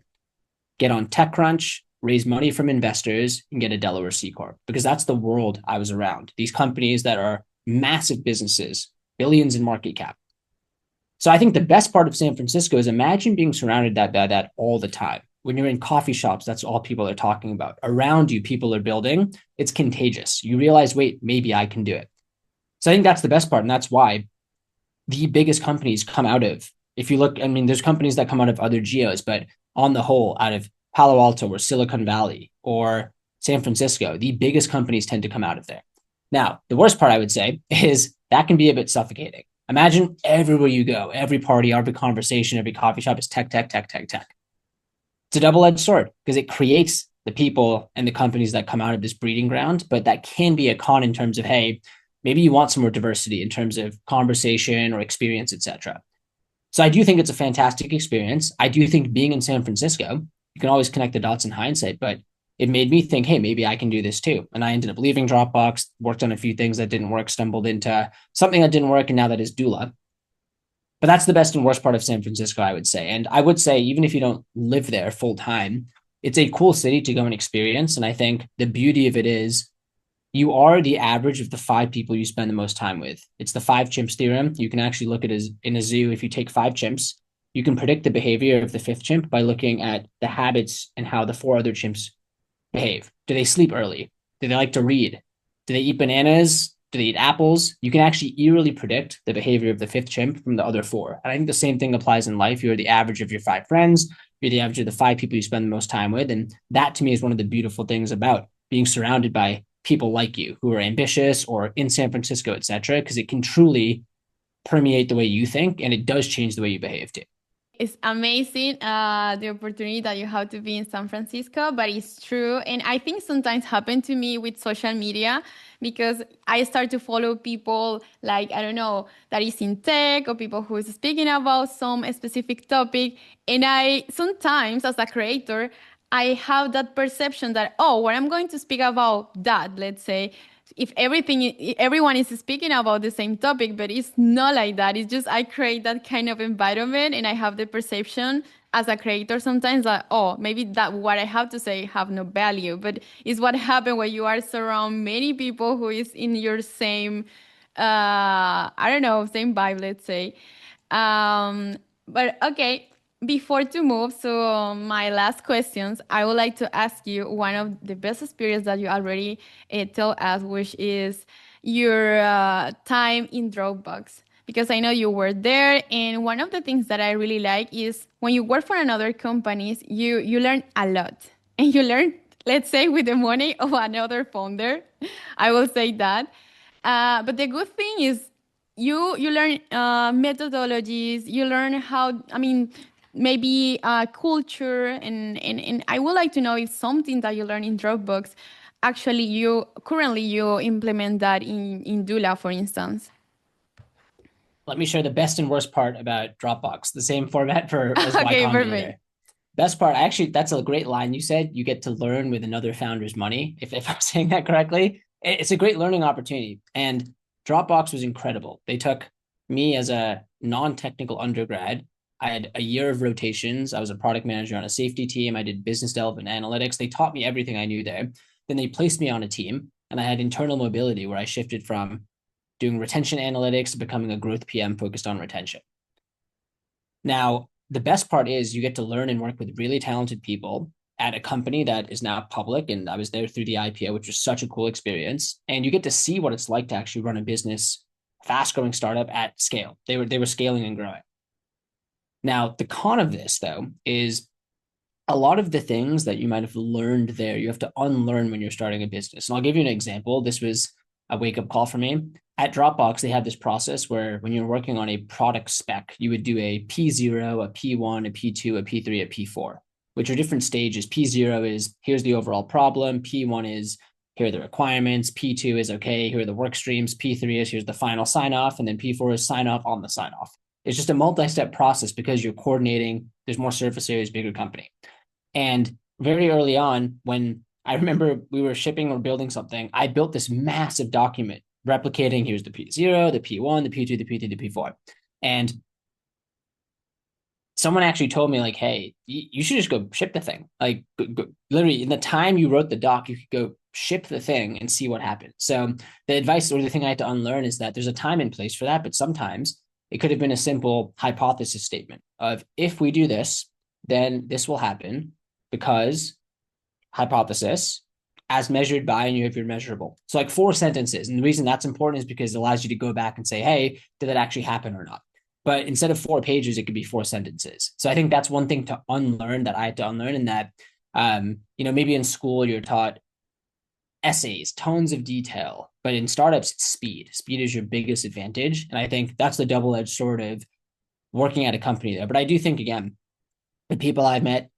get on TechCrunch, raise money from investors, and get a Delaware C-Corp, because that's the world I was around. These companies that are massive businesses, billions in market cap. So I think the best part of San Francisco is imagine being surrounded by that all the time. When you're in coffee shops, that's all people are talking about. Around you, people are building. It's contagious. You realize, wait, maybe I can do it. So I think that's the best part. And that's why the biggest companies come out of, if you look, I mean, there's companies that come out of other geos, but on the whole, out of Palo Alto or Silicon Valley or San Francisco, the biggest companies tend to come out of there. Now, the worst part I would say is that can be a bit suffocating. Imagine everywhere you go, every party, every conversation, every coffee shop is tech, tech, tech, tech, tech. It's a double-edged sword because it creates the people and the companies that come out of this breeding ground, but that can be a con in terms of, hey, maybe you want some more diversity in terms of conversation or experience, etc. So I do think it's a fantastic experience. I do think being in San Francisco, you can always connect the dots in hindsight, but it made me think, hey, maybe I can do this too. And I ended up leaving Dropbox, worked on a few things that didn't work, stumbled into something that didn't work, and now that is Doola. But that's the best and worst part of San Francisco, I would say. And I would say, even if you don't live there full time, it's a cool city to go and experience. And I think the beauty of it is you are the average of the 5 people you spend the most time with. It's the 5 chimps theorem. You can actually look at it as in a zoo. If you take 5 chimps, you can predict the behavior of the 5th chimp by looking at the habits and how the 4 other chimps behave. Do they sleep early? Do they like to read? Do they eat bananas? Do they eat apples? You can actually eerily predict the behavior of the 5th chimp from the other 4. And I think the same thing applies in life. You're the average of your 5 friends. You're the average of the 5 people you spend the most time with. And that to me is one of the beautiful things about being surrounded by people like you who are ambitious or in San Francisco, etc., because it can truly permeate the way you think, and it does change the way you behave too. It's amazing the opportunity that you have to be in San Francisco, but it's true. And I think sometimes happen to me with social media because I start to follow people like, I don't know, that is in tech or people who is speaking about some specific topic. And I sometimes as a creator, I have that perception that, oh, when I'm going to speak about that, let's say, if everyone is speaking about the same topic, but it's not like that. It's just I create that kind of environment, and I have the perception as a creator sometimes that, oh, maybe that what I have to say have no value, but it's what happens when you are surround many people who is in your same, I don't know, same vibe, let's say. But okay, before to move to my last questions, I would like to ask you one of the best experience that you already tell us, which is your time in Dropbox. Because I know you were there, and one of the things that I really like is when you work for another companies, you learn a lot, and you learn, let's say, with the money of another founder. I will say that. But the good thing is you learn methodologies, you learn how, I mean, maybe culture, and I would like to know if something that you learn in Dropbox, actually you currently you implement that in Doola, for instance. Let me share the best and worst part about Dropbox, the same format for as Y Okay, Combinator. perfect. best part, actually, that's a great line you said. You get to learn with another founder's money, if I'm saying that correctly. It's a great learning opportunity. And Dropbox was incredible. They took me as a non-technical undergrad. I had a year of rotations. I was a product manager on a safety team. I did business development analytics. They taught me everything I knew there. Then they placed me on a team, and I had internal mobility where I shifted from doing retention analytics to becoming a growth PM focused on retention. Now, the best part is you get to learn and work with really talented people at a company that is now public. And I was there through the IPO, which was such a cool experience. And you get to see what it's like to actually run a business, fast growing startup at scale. They were scaling and growing. Now, the con of this, though, is a lot of the things that you might have learned there, you have to unlearn when you're starting a business. And I'll give you an example. This was a wake-up call for me. At Dropbox, they had this process where when you're working on a product spec, you would do a P0, a P1, a P2, a P3, a P4, which are different stages. P0 is, here's the overall problem. P1 is, here are the requirements. P2 is, okay, here are the work streams. P3 is, here's the final sign-off. And then P4 is sign-off on the sign-off. It's just a multi-step process because you're coordinating. There's more surface areas, bigger company. And very early on, when I remember we were shipping or building something, I built this massive document replicating, here's the P0, the P1, the P2, the P3, the P4. And someone actually told me, like, hey, you should just go ship the thing. Like, literally, in the time you wrote the doc, you could go ship the thing and see what happened. So the advice or the thing I had to unlearn is that there's a time and place for that, but sometimes it could have been a simple hypothesis statement of, if we do this, then this will happen because hypothesis as measured by, and you have your measurable. So like 4 sentences. And the reason that's important is because it allows you to go back and say, hey, did that actually happen or not? But instead of 4 pages, it could be 4 sentences. So I think that's one thing to unlearn that I had to unlearn, and that, maybe in school you're taught essays, tons of detail, but in startups, it's speed. Speed is your biggest advantage. And I think that's the double-edged sword of working at a company there. But I do think, again, the people I've met,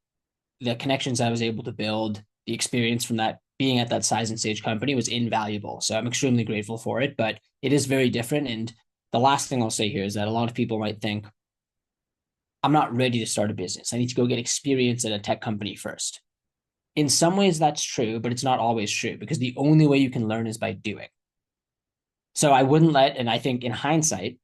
the connections I was able to build, the experience from that being at that size and stage company was invaluable. So I'm extremely grateful for it, but it is very different. And the last thing I'll say here is that a lot of people might think, I'm not ready to start a business. I need to go get experience at a tech company first. In some ways that's true, but it's not always true, because the only way you can learn is by doing. So I wouldn't and I think in hindsight,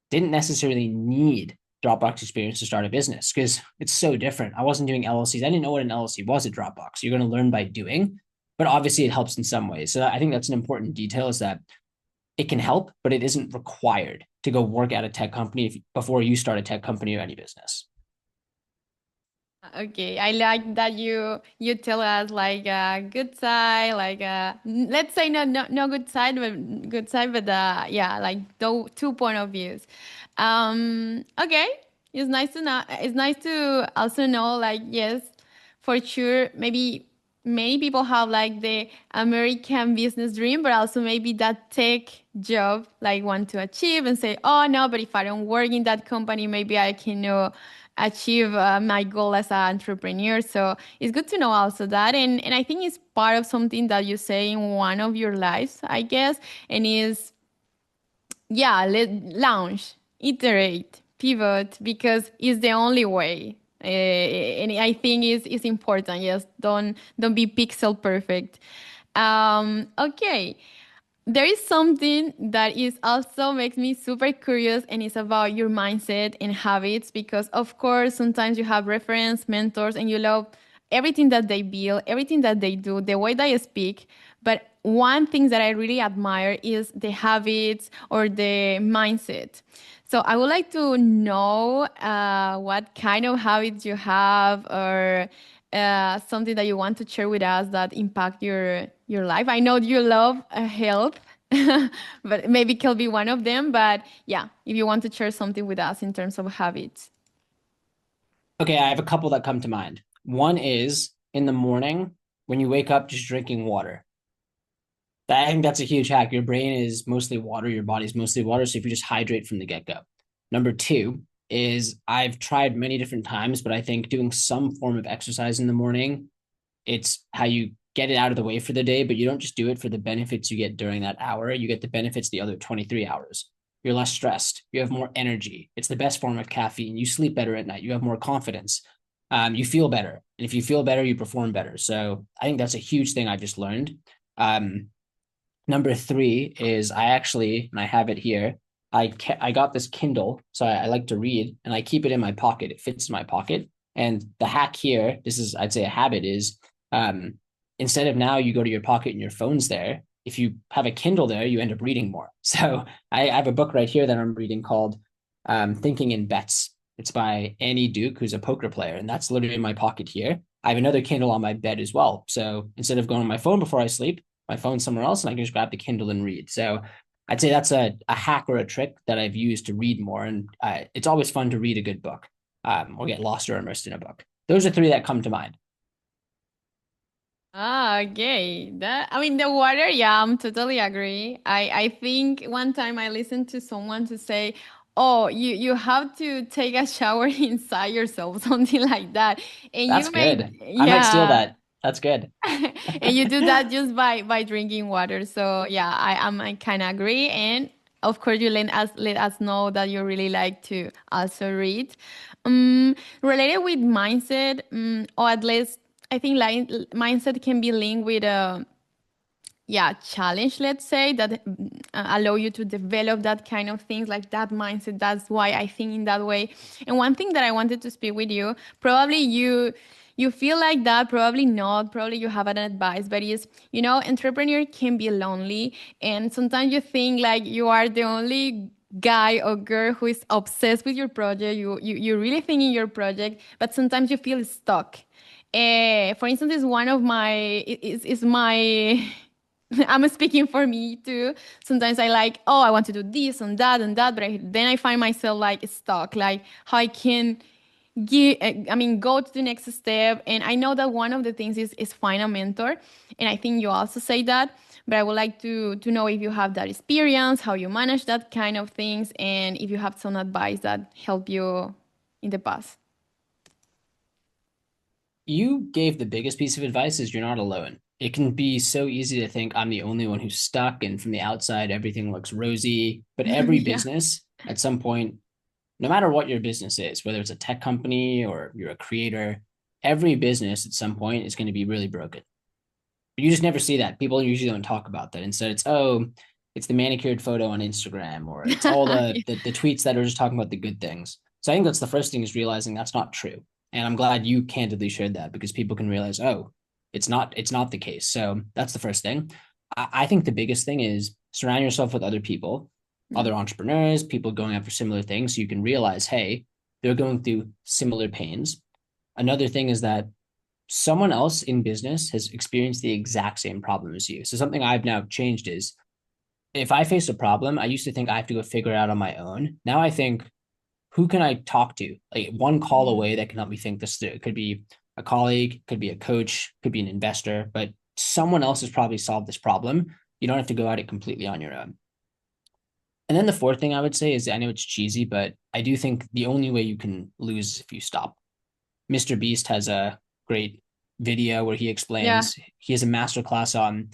didn't necessarily need Dropbox experience to start a business because it's so different. I wasn't doing LLCs. I didn't know what an LLC was at Dropbox. You're going to learn by doing, but obviously it helps in some ways. So I think that's an important detail, is that it can help, but it isn't required to go work at a tech company before you start a tech company or any business. Okay, I like that you tell us like a good side, like let's say no good side, but good side, but yeah, like 2 point of views. Okay, it's nice to know. It's nice to also know, like, yes, for sure, maybe many people have like the American business dream, but also maybe that tech job like want to achieve and say, oh no, but if I don't work in that company, maybe I can achieve my goal as an entrepreneur. So it's good to know also that. And I think it's part of something that you say in one of your lives, I guess, and is, yeah, launch, iterate, pivot, because it's the only way. And I think it's important. Yes, don't be pixel perfect. Okay. There is something that is also makes me super curious, and it's about your mindset and habits, because of course sometimes you have reference mentors and you love everything that they build, everything that they do, the way they speak. But one thing that I really admire is the habits or the mindset. So I would like to know what kind of habits you have, or something that you want to share with us that impact your life. I know you love health, but maybe it can be one of them. But yeah, if you want to share something with us in terms of habits. Okay, I have a couple that come to mind. One is in the morning when you wake up, just drinking water. I think that's a huge hack. Your brain is mostly water, your body's mostly water. So if you just hydrate from the get-go. Number 2 is, I've tried many different times, but I think doing some form of exercise in the morning, it's how you get it out of the way for the day, but you don't just do it for the benefits you get during that hour. You get the benefits the other 23 hours. You're less stressed. You have more energy. It's the best form of caffeine. You sleep better at night. You have more confidence. you feel better. And if you feel better, you perform better. So I think that's a huge thing I just learned. Um, Number three is I actually, and I have it here. I got this Kindle, so I like to read, and I keep it in my pocket. It fits in my pocket. And the hack here, this is I'd say a habit, is um, instead of now you go to your pocket and your phone's there. If you have a Kindle there, you end up reading more. So I have a book right here that I'm reading called Thinking in Bets. It's by Annie Duke, who's a poker player, and that's literally in my pocket here. I have another Kindle on my bed as well. So instead of going on my phone before I sleep, my phone somewhere else and I can just grab the Kindle and read. So I'd say that's a hack or a trick that I've used to read more. And it's always fun to read a good book or get lost or immersed in a book. Those are three that come to mind. Ah, okay. That I mean the water, yeah, I'm totally agree. I think one time I listened to someone to say, "Oh, you have to take a shower inside yourself," something like that. And That's you made good. I might steal yeah. that. That's good. And you do that just by drinking water. So yeah, I kind of agree. And of course, you let us know that you really like to also read. Related with mindset, or at least I think like mindset can be linked with a yeah challenge, let's say, that allow you to develop that kind of things, like that mindset. That's why I think in that way. And one thing that I wanted to speak with you, probably you feel like that, probably not, probably you have an advice, but is, entrepreneur can be lonely, and sometimes you think like you are the only guy or girl who is obsessed with your project. You really think in your project, but sometimes you feel stuck. For instance, is one of my is my I'm speaking for me too. Sometimes I like, oh, I want to do this and that, but then I find myself like stuck, like how I can go to the next step. And I know that one of the things is find a mentor, and I think you also say that. But I would like to know if you have that experience, how you manage that kind of things, and if you have some advice that help you in the past. You gave the biggest piece of advice is you're not alone. It can be so easy to think I'm the only one who's stuck and from the outside everything looks rosy. But every Yeah. business at some point, no matter what your business is, whether it's a tech company or you're a creator, every business at some point is going to be really broken. But you just never see that. People usually don't talk about that. Instead, it's the manicured photo on Instagram, or it's all the tweets that are just talking about the good things. So I think that's the first thing, is realizing that's not true. And I'm glad you candidly shared that, because people can realize, oh, it's not the case. So that's the first thing. I think the biggest thing is surround yourself with other people, Yeah. other entrepreneurs, people going after similar things, so you can realize, hey, they're going through similar pains. Another thing is that someone else in business has experienced the exact same problem as you. So something I've now changed is, if I face a problem, I used to think I have to go figure it out on my own. Now I think, who can I talk to? Like one call Yeah. away that can help me think this through. It could be a colleague, could be a coach, could be an investor, but someone else has probably solved this problem. You don't have to go at it completely on your own. And then the fourth thing I would say is, I know it's cheesy, but I do think the only way you can lose is if you stop. Mr. Beast has a great video where he Yeah. explains, he has a master class on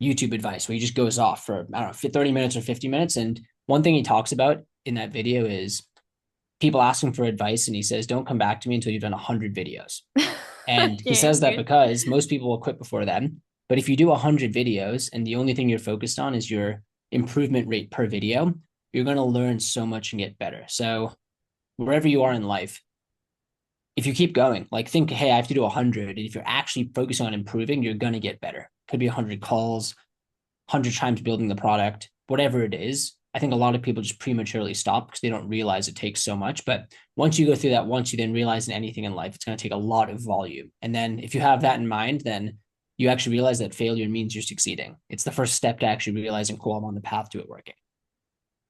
YouTube advice where he just goes off for, I don't know, 30 minutes or 50 minutes. And one thing he talks about in that video is people ask him for advice, and he says, don't come back to me until you've done 100 videos. And he Okay, says that good. because most people will quit before then. But if you do 100 videos and the only thing you're focused on is your improvement rate per video, you're going to learn so much and get better. So wherever you are in life, if you keep going, like think, hey, I have to do 100. And if you're actually focusing on improving, you're going to get better. Could be 100 calls, 100 times building the product, whatever it is. I think a lot of people just prematurely stop because they don't realize it takes so much. But once you go through that, once you then realize in anything in life, it's going to take a lot of volume. And then if you have that in mind, then you actually realize that failure means you're succeeding. It's the first step to actually realizing, cool, I'm on the path to it working.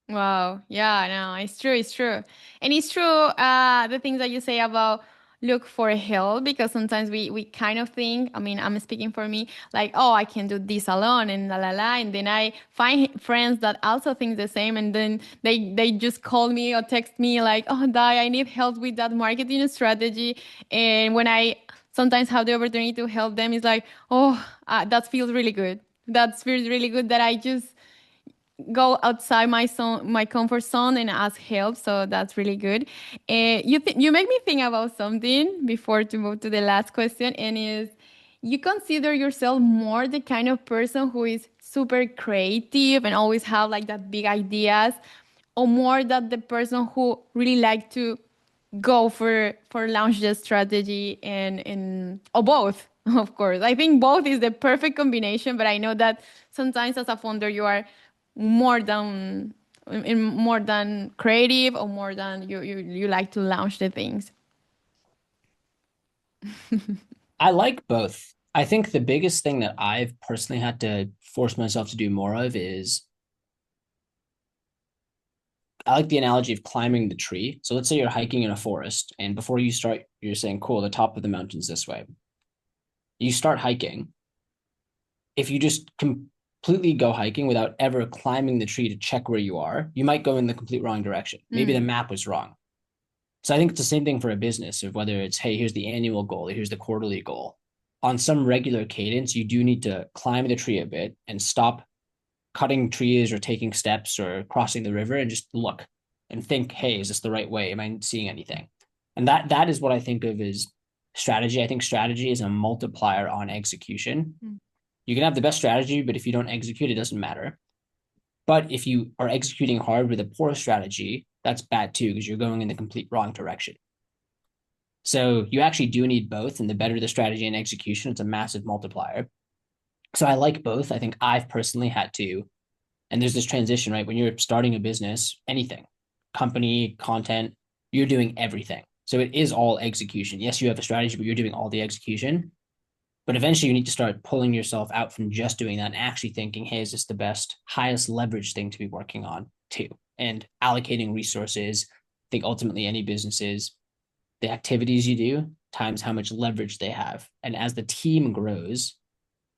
Wow. Yeah, no, it's true. It's true. And it's true, the things that you say about look for help, because sometimes we kind of think, I mean, I'm speaking for me, like, oh, I can do this alone and la la la. And then I find friends that also think the same. And then they just call me or text me like, oh, Dai, I need help with that marketing strategy. And when I sometimes have the opportunity to help them, it's like, oh, that feels really good. That feels really good that I just go outside my comfort zone and ask help. So that's really good. You make me think about something before to move to the last question, and is you consider yourself more the kind of person who is super creative and always have like that big ideas, or more that the person who really like to go for launch the strategy and or both? Of course, I think both is the perfect combination, but I know that sometimes as a founder you are more than more than creative, or more than you like to launch the things. I like both. I think the biggest thing that I've personally had to force myself to do more of is I like the analogy of climbing the tree. So let's say you're hiking in a forest, and before you start, you're saying, cool, the top of the mountain's this way. You start hiking. If you just completely go hiking without ever climbing the tree to check where you are, you might go in the complete wrong direction. Maybe the map was wrong. So I think it's the same thing for a business, of whether it's, hey, here's the annual goal, here's the quarterly goal. On some regular cadence, you do need to climb the tree a bit and stop cutting trees or taking steps or crossing the river and just look and think, hey, is this the right way? Am I seeing anything? And that is what I think of as strategy. I think strategy is a multiplier on execution. You can have the best strategy, but if you don't execute, it doesn't matter. But if you are executing hard with a poor strategy, that's bad too, because you're going in the complete wrong direction. So you actually do need both. And the better the strategy and execution, it's a massive multiplier. So I like both. I think I've personally had to, and there's this transition, right? When you're starting a business, anything, company, content, you're doing everything. So it is all execution. Yes, you have a strategy, but you're doing all the execution. But eventually you need to start pulling yourself out from just doing that and actually thinking, hey, is this the best, highest leverage thing to be working on too? And allocating resources. I think ultimately any businesses, the activities you do times how much leverage they have. And as the team grows,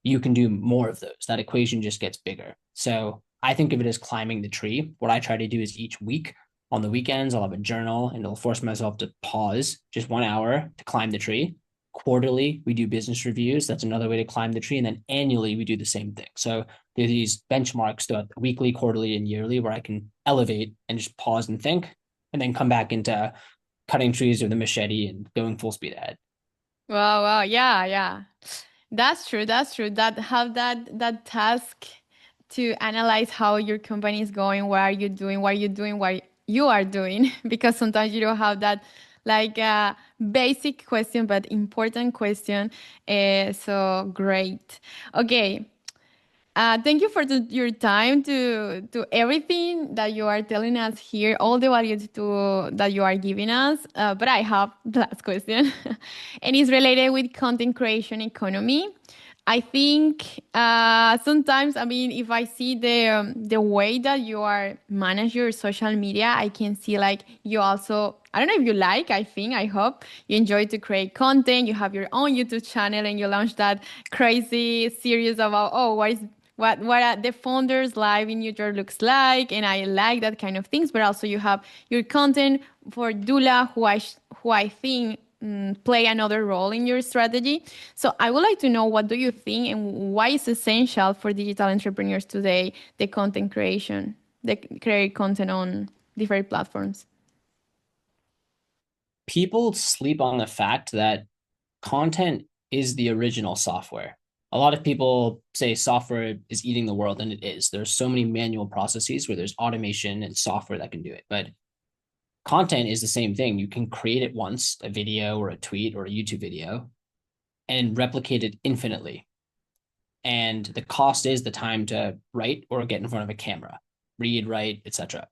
you can do more of those. That equation just gets bigger. So I think of it as climbing the tree. What I try to do is each week on the weekends, I'll have a journal and I'll force myself to pause just 1 hour to climb the tree. Quarterly, we do business reviews. That's another way to climb the tree. And then annually, we do the same thing. So there are these benchmarks throughout weekly, quarterly, and yearly where I can elevate and just pause and think, and then come back into cutting trees with a machete and going full speed ahead. Wow, wow, yeah, yeah. That's true. That's true. That have that task to analyze how your company is going, what are you doing, what are you doing, what you are doing, because sometimes you don't have that like basic question, but important question. So great. Okay. Thank you for your time to everything that you are telling us here, all the values that you are giving us. But I have the last question, and it's related with content creation economy. I think sometimes, I mean, if I see the way that you are manage your social media, I can see like you also. I don't know if you like. I think I hope you enjoy to create content. You have your own YouTube channel, and you launch that crazy series about what the founder's life in New York looks like, and I like that kind of things. But also you have your content for Doola, who I think play another role in your strategy. So I would like to know, what do you think, and why is essential for digital entrepreneurs today, the content creation, the create content on different platforms? People sleep on the fact that content is the original software. A lot of people say software is eating the world, and it is. There's so many manual processes where there's automation and software that can do it. But content is the same thing. You can create it once, a video or a tweet or a YouTube video, and replicate it infinitely. And the cost is the time to write or get in front of a camera, read, write, etc.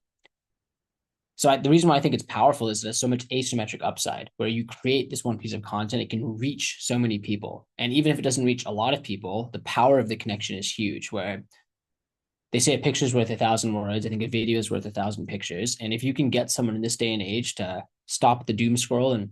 So the reason why I think it's powerful is there's so much asymmetric upside where you create this one piece of content, it can reach so many people. And even if it doesn't reach a lot of people, the power of the connection is huge, where they say a picture's worth 1,000 words. I think a video is worth 1,000 pictures. And if you can get someone in this day and age to stop the doom scroll and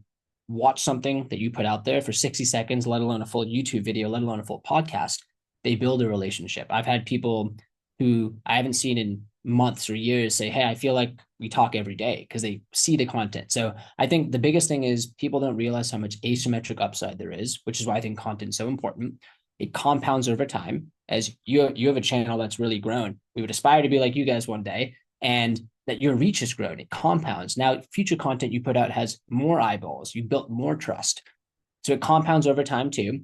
watch something that you put out there for 60 seconds, let alone a full YouTube video, let alone a full podcast, they build a relationship. I've had people who I haven't seen in months or years say, hey, I feel like we talk every day, because they see the content. So I think the biggest thing is people don't realize how much asymmetric upside there is, which is why I think content is so important. It compounds over time. as you have a channel that's really grown. We would aspire to be like you guys one day, and that your reach has grown. It compounds. Now, future content you put out has more eyeballs. You built more trust. So it compounds over time too.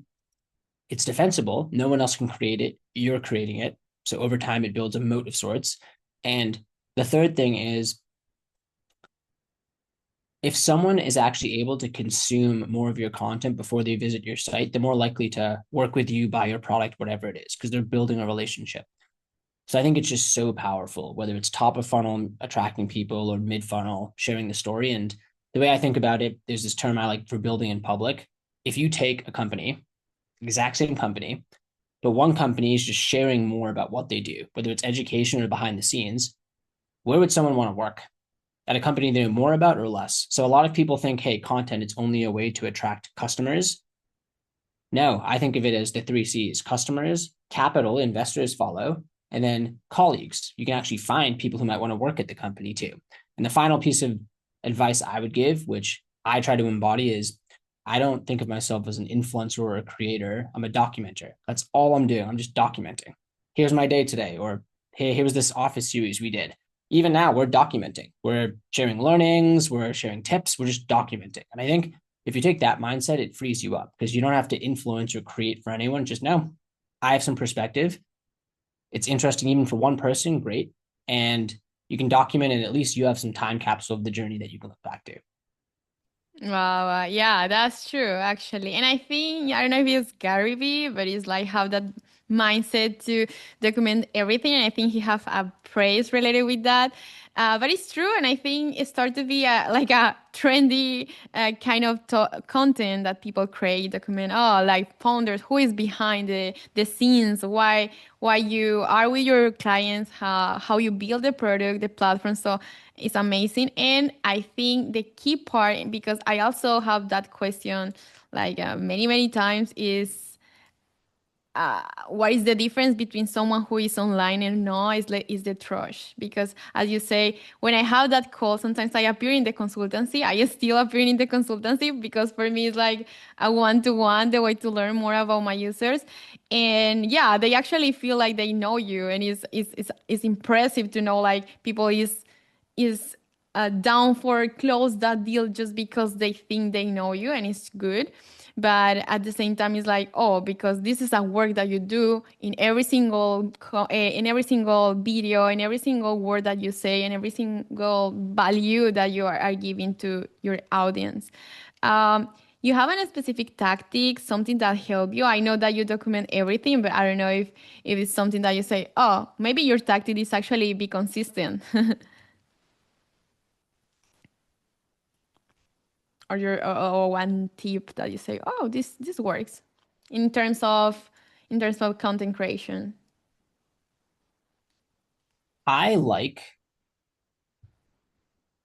It's defensible. No one else can create it. You're creating it. So over time, it builds a moat of sorts. And the third thing is, if someone is actually able to consume more of your content before they visit your site, they're more likely to work with you, buy your product, whatever it is, because they're building a relationship. So I think it's just so powerful, whether it's top of funnel, attracting people, or mid funnel, sharing the story. And the way I think about it, there's this term I like for building in public. If you take a company, exact same company, but one company is just sharing more about what they do, whether it's education or behind the scenes, where would someone want to work? At a company they know more about or less? So a lot of people think, hey, content, it's only a way to attract customers. No, I think of it as the 3 C's: customers, capital, investors follow, and then colleagues. You can actually find people who might want to work at the company too. And the final piece of advice I would give, which I try to embody, is I don't think of myself as an influencer or a creator. I'm a documenter. That's all I'm doing. I'm just documenting. Here's my day today, or hey, here was this office series we did. Even now, we're documenting. We're sharing learnings, we're sharing tips, we're just documenting. And I think if you take that mindset, it frees you up, because you don't have to influence or create for anyone. Just know I have some perspective. It's interesting even for one person, great. And you can document, and at least you have some time capsule of the journey that you can look back to. Wow, yeah, that's true, actually. And I think, I don't know if it's Gary Vee, but it's like have that mindset to document everything. And I think he have a praise related with that. But it's true. And I think it started to be like a trendy kind of content that people create, document, oh, like founders, who is behind the scenes, why you are with your clients, how you build the product, the platform. So it's amazing. And I think the key part, because I also have that question like many times, is what is the difference between someone who is online and no, is the trust. Because as you say, when I have that call, sometimes I appear in the consultancy. I still appear in the consultancy because for me it's like a one-to-one, the way to learn more about my users. And yeah, they actually feel like they know you, and it's impressive to know like people is down for close that deal just because they think they know you, and it's good. But at the same time, it's like, oh, because this is a work that you do in every single video, in every single word that you say, and every single value that you are giving to your audience. You have a specific tactic, something that help you. I know that you document everything, but I don't know if it's something that you say, oh, maybe your tactic is actually be consistent. Or your or one tip that you say, oh, this works in terms of content creation. I like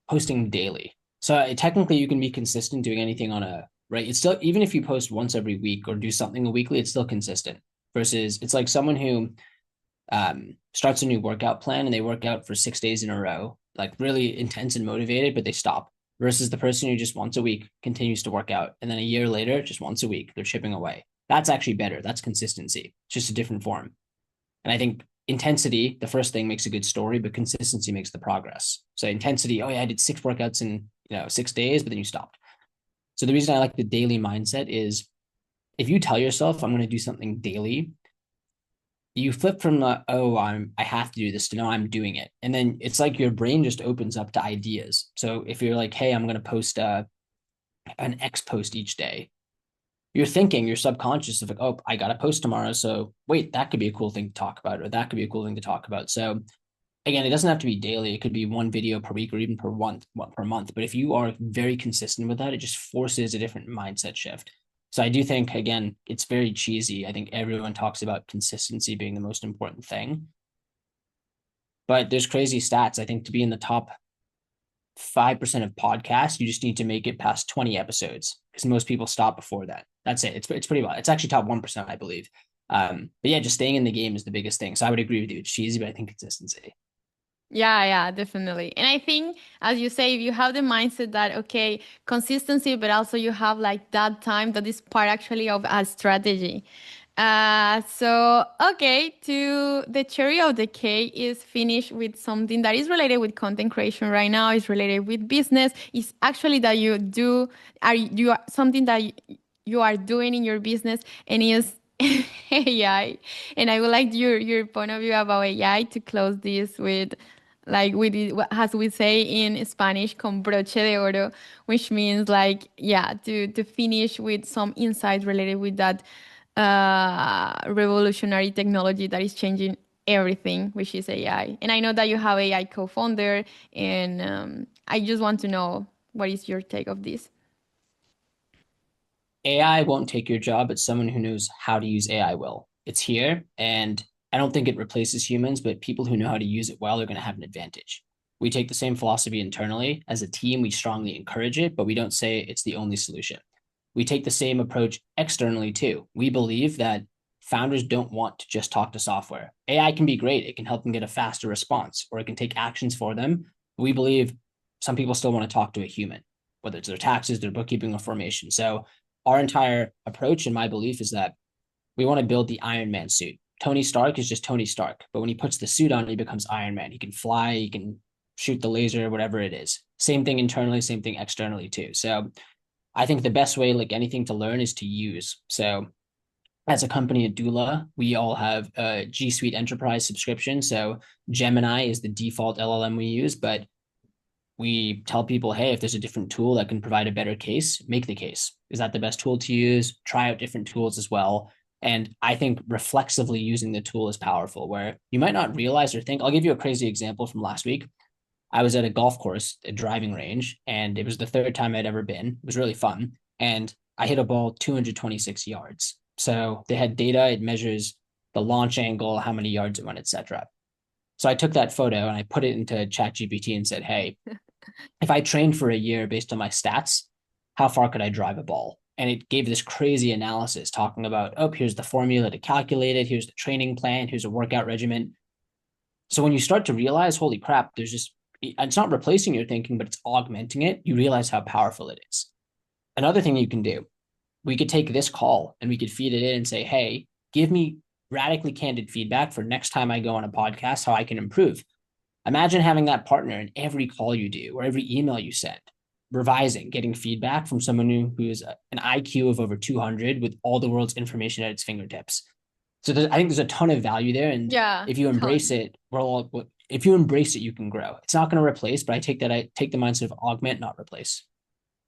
posting daily. So technically you can be consistent doing anything on a, right? It's still, even if you post once every week or do something weekly, it's still consistent. Versus it's like someone who starts a new workout plan and they work out for 6 days in a row, like really intense and motivated, but they stop. Versus the person who just once a week continues to work out, and then a year later, just once a week, they're chipping away. That's actually better. That's consistency. It's just a different form. And I think intensity, the first thing, makes a good story, but consistency makes the progress. So intensity, oh yeah, I did 6 workouts in 6 days, but then you stopped. So the reason I like the daily mindset is, if you tell yourself I'm going to do something daily, you flip from the, oh, I have to do this, to no, I'm doing it. And then it's like your brain just opens up to ideas. So if you're like, hey, I'm going to post an X post each day, you're thinking, your subconscious of like, oh, I got to post tomorrow. So wait, that could be a cool thing to talk about, or that could be a cool thing to talk about. So again, it doesn't have to be daily. It could be one video per week or even per month. But if you are very consistent with that, it just forces a different mindset shift. So I do think, again, it's very cheesy. I think everyone talks about consistency being the most important thing. But there's crazy stats. I think to be in the top 5% of podcasts, you just need to make it past 20 episodes, because most people stop before that. That's it. It's pretty well. It's actually top 1%, I believe. But yeah, just staying in the game is the biggest thing. So I would agree with you. It's cheesy, but I think consistency. Yeah, definitely. And I think, as you say, if you have the mindset that, okay, consistency, but also you have like that time that is part actually of a strategy. Okay, to the cherry of the cake is finished with something that is related with content creation right now. It's related with business. It's actually that you are something that you are doing in your business and is AI. And I would like your point of view about AI to close this with like as we say in Spanish, con broche de oro, which means like, yeah, to finish with some insights related with that revolutionary technology that is changing everything, which is AI. And I know that you have AI co-founder, and I just want to know what is your take of this? AI won't take your job, but someone who knows how to use AI will. It's here, and I don't think it replaces humans, but people who know how to use it well are going to have an advantage. We take the same philosophy internally. As a team, we strongly encourage it, but we don't say it's the only solution. We take the same approach externally too. We believe that founders don't want to just talk to software. AI can be great. It can help them get a faster response, or it can take actions for them. We believe some people still want to talk to a human, whether it's their taxes, their bookkeeping, or formation. So our entire approach and my belief is that we want to build the Iron Man suit. Tony Stark is just Tony Stark, but when he puts the suit on, he becomes Iron Man. He can fly, he can shoot the laser, whatever it is. Same thing internally, same thing externally too. So I think the best way, like anything to learn, is to use. So as a company at Doola, we all have a G Suite Enterprise subscription. So Gemini is the default LLM we use, but we tell people, hey, if there's a different tool that can provide a better case, make the case. Is that the best tool to use? Try out different tools as well. And I think reflexively using the tool is powerful, where you might not realize or think. I'll give you a crazy example from last week. I was at a golf course, a driving range, and it was the third time I'd ever been. It was really fun. And I hit a ball 226 yards. So they had data, it measures the launch angle, how many yards it went, etc. So I took that photo and I put it into ChatGPT and said, hey, if I trained for a year based on my stats, how far could I drive a ball? And it gave this crazy analysis talking about, oh, here's the formula to calculate it. Here's the training plan. Here's a workout regimen. So when you start to realize, holy crap, there's just, it's not replacing your thinking, but it's augmenting it. You realize how powerful it is. Another thing you can do, we could take this call and we could feed it in and say, hey, give me radically candid feedback for next time I go on a podcast, how I can improve. Imagine having that partner in every call you do or every email you send, revising, getting feedback from someone who is an IQ of over 200 with all the world's information at its fingertips. So I think there's a ton of value there. And Yeah, if you embrace ton. it, if you embrace it, you can grow. It's not going to replace, but I take the mindset of augment, not replace.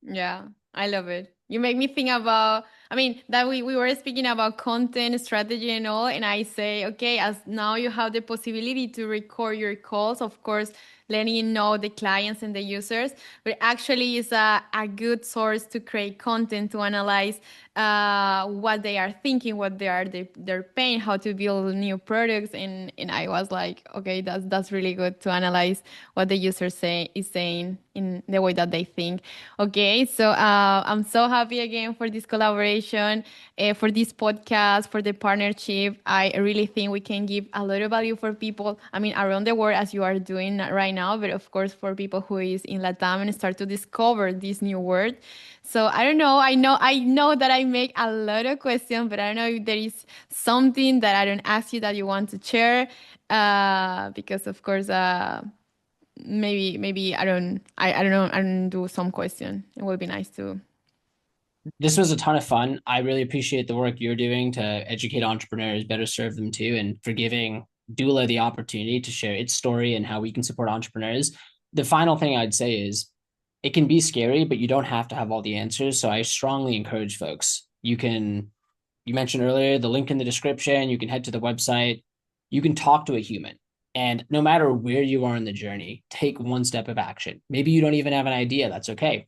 Yeah, I love it. You make me think about, I mean, that we were speaking about content strategy and all, and I say, okay, as now you have the possibility to record your calls, of course, letting you know the clients and the users, but actually is a good source to create content to analyze what they are thinking, what they're paying, how to build new products, and I was like, okay, that's really good to analyze what the user is saying in the way that they think. Okay, so I'm so happy again for this collaboration, for this podcast, for the partnership. I really think we can give a lot of value for people. I mean, around the world as you are doing right now, but of course for people who is in LATAM and start to discover this new word. So I don't know. I know that I make a lot of questions, but I don't know if there is something that I don't ask you that you want to share, because of course. Maybe I don't know, I don't do some question. It would be nice to. This was a ton of fun. I really appreciate the work you're doing to educate entrepreneurs, better serve them too, and for giving Doola the opportunity to share its story and how we can support entrepreneurs. The final thing I'd say is it can be scary, but you don't have to have all the answers. So I strongly encourage folks. You mentioned earlier the link in the description. You can head to the website. You can talk to a human. And no matter where you are in the journey, take one step of action. Maybe you don't even have an idea. That's okay.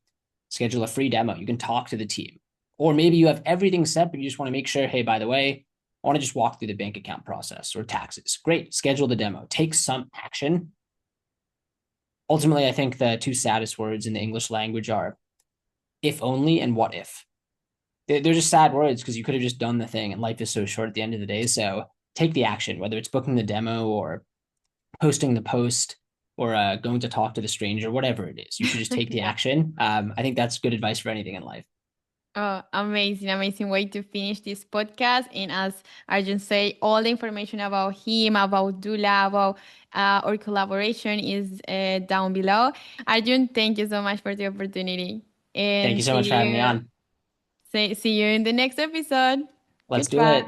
Schedule a free demo. You can talk to the team. Or maybe you have everything set, but you just want to make sure, hey, by the way, I want to just walk through the bank account process or taxes. Great. Schedule the demo. Take some action. Ultimately, I think the two saddest words in the English language are if only and what if. They're just sad words because you could have just done the thing and life is so short at the end of the day. So take the action, whether it's booking the demo or posting the post or going to talk to the stranger, whatever it is. You should just take the Yeah. action. I think that's good advice for anything in life. Oh, amazing, amazing way to finish this podcast. And as Arjun say, all the information about him, about Dula, about our collaboration is down below. Arjun, thank you so much for the opportunity. Thank And you so much for having me on. see you in the next episode. Let's do Goodbye. it.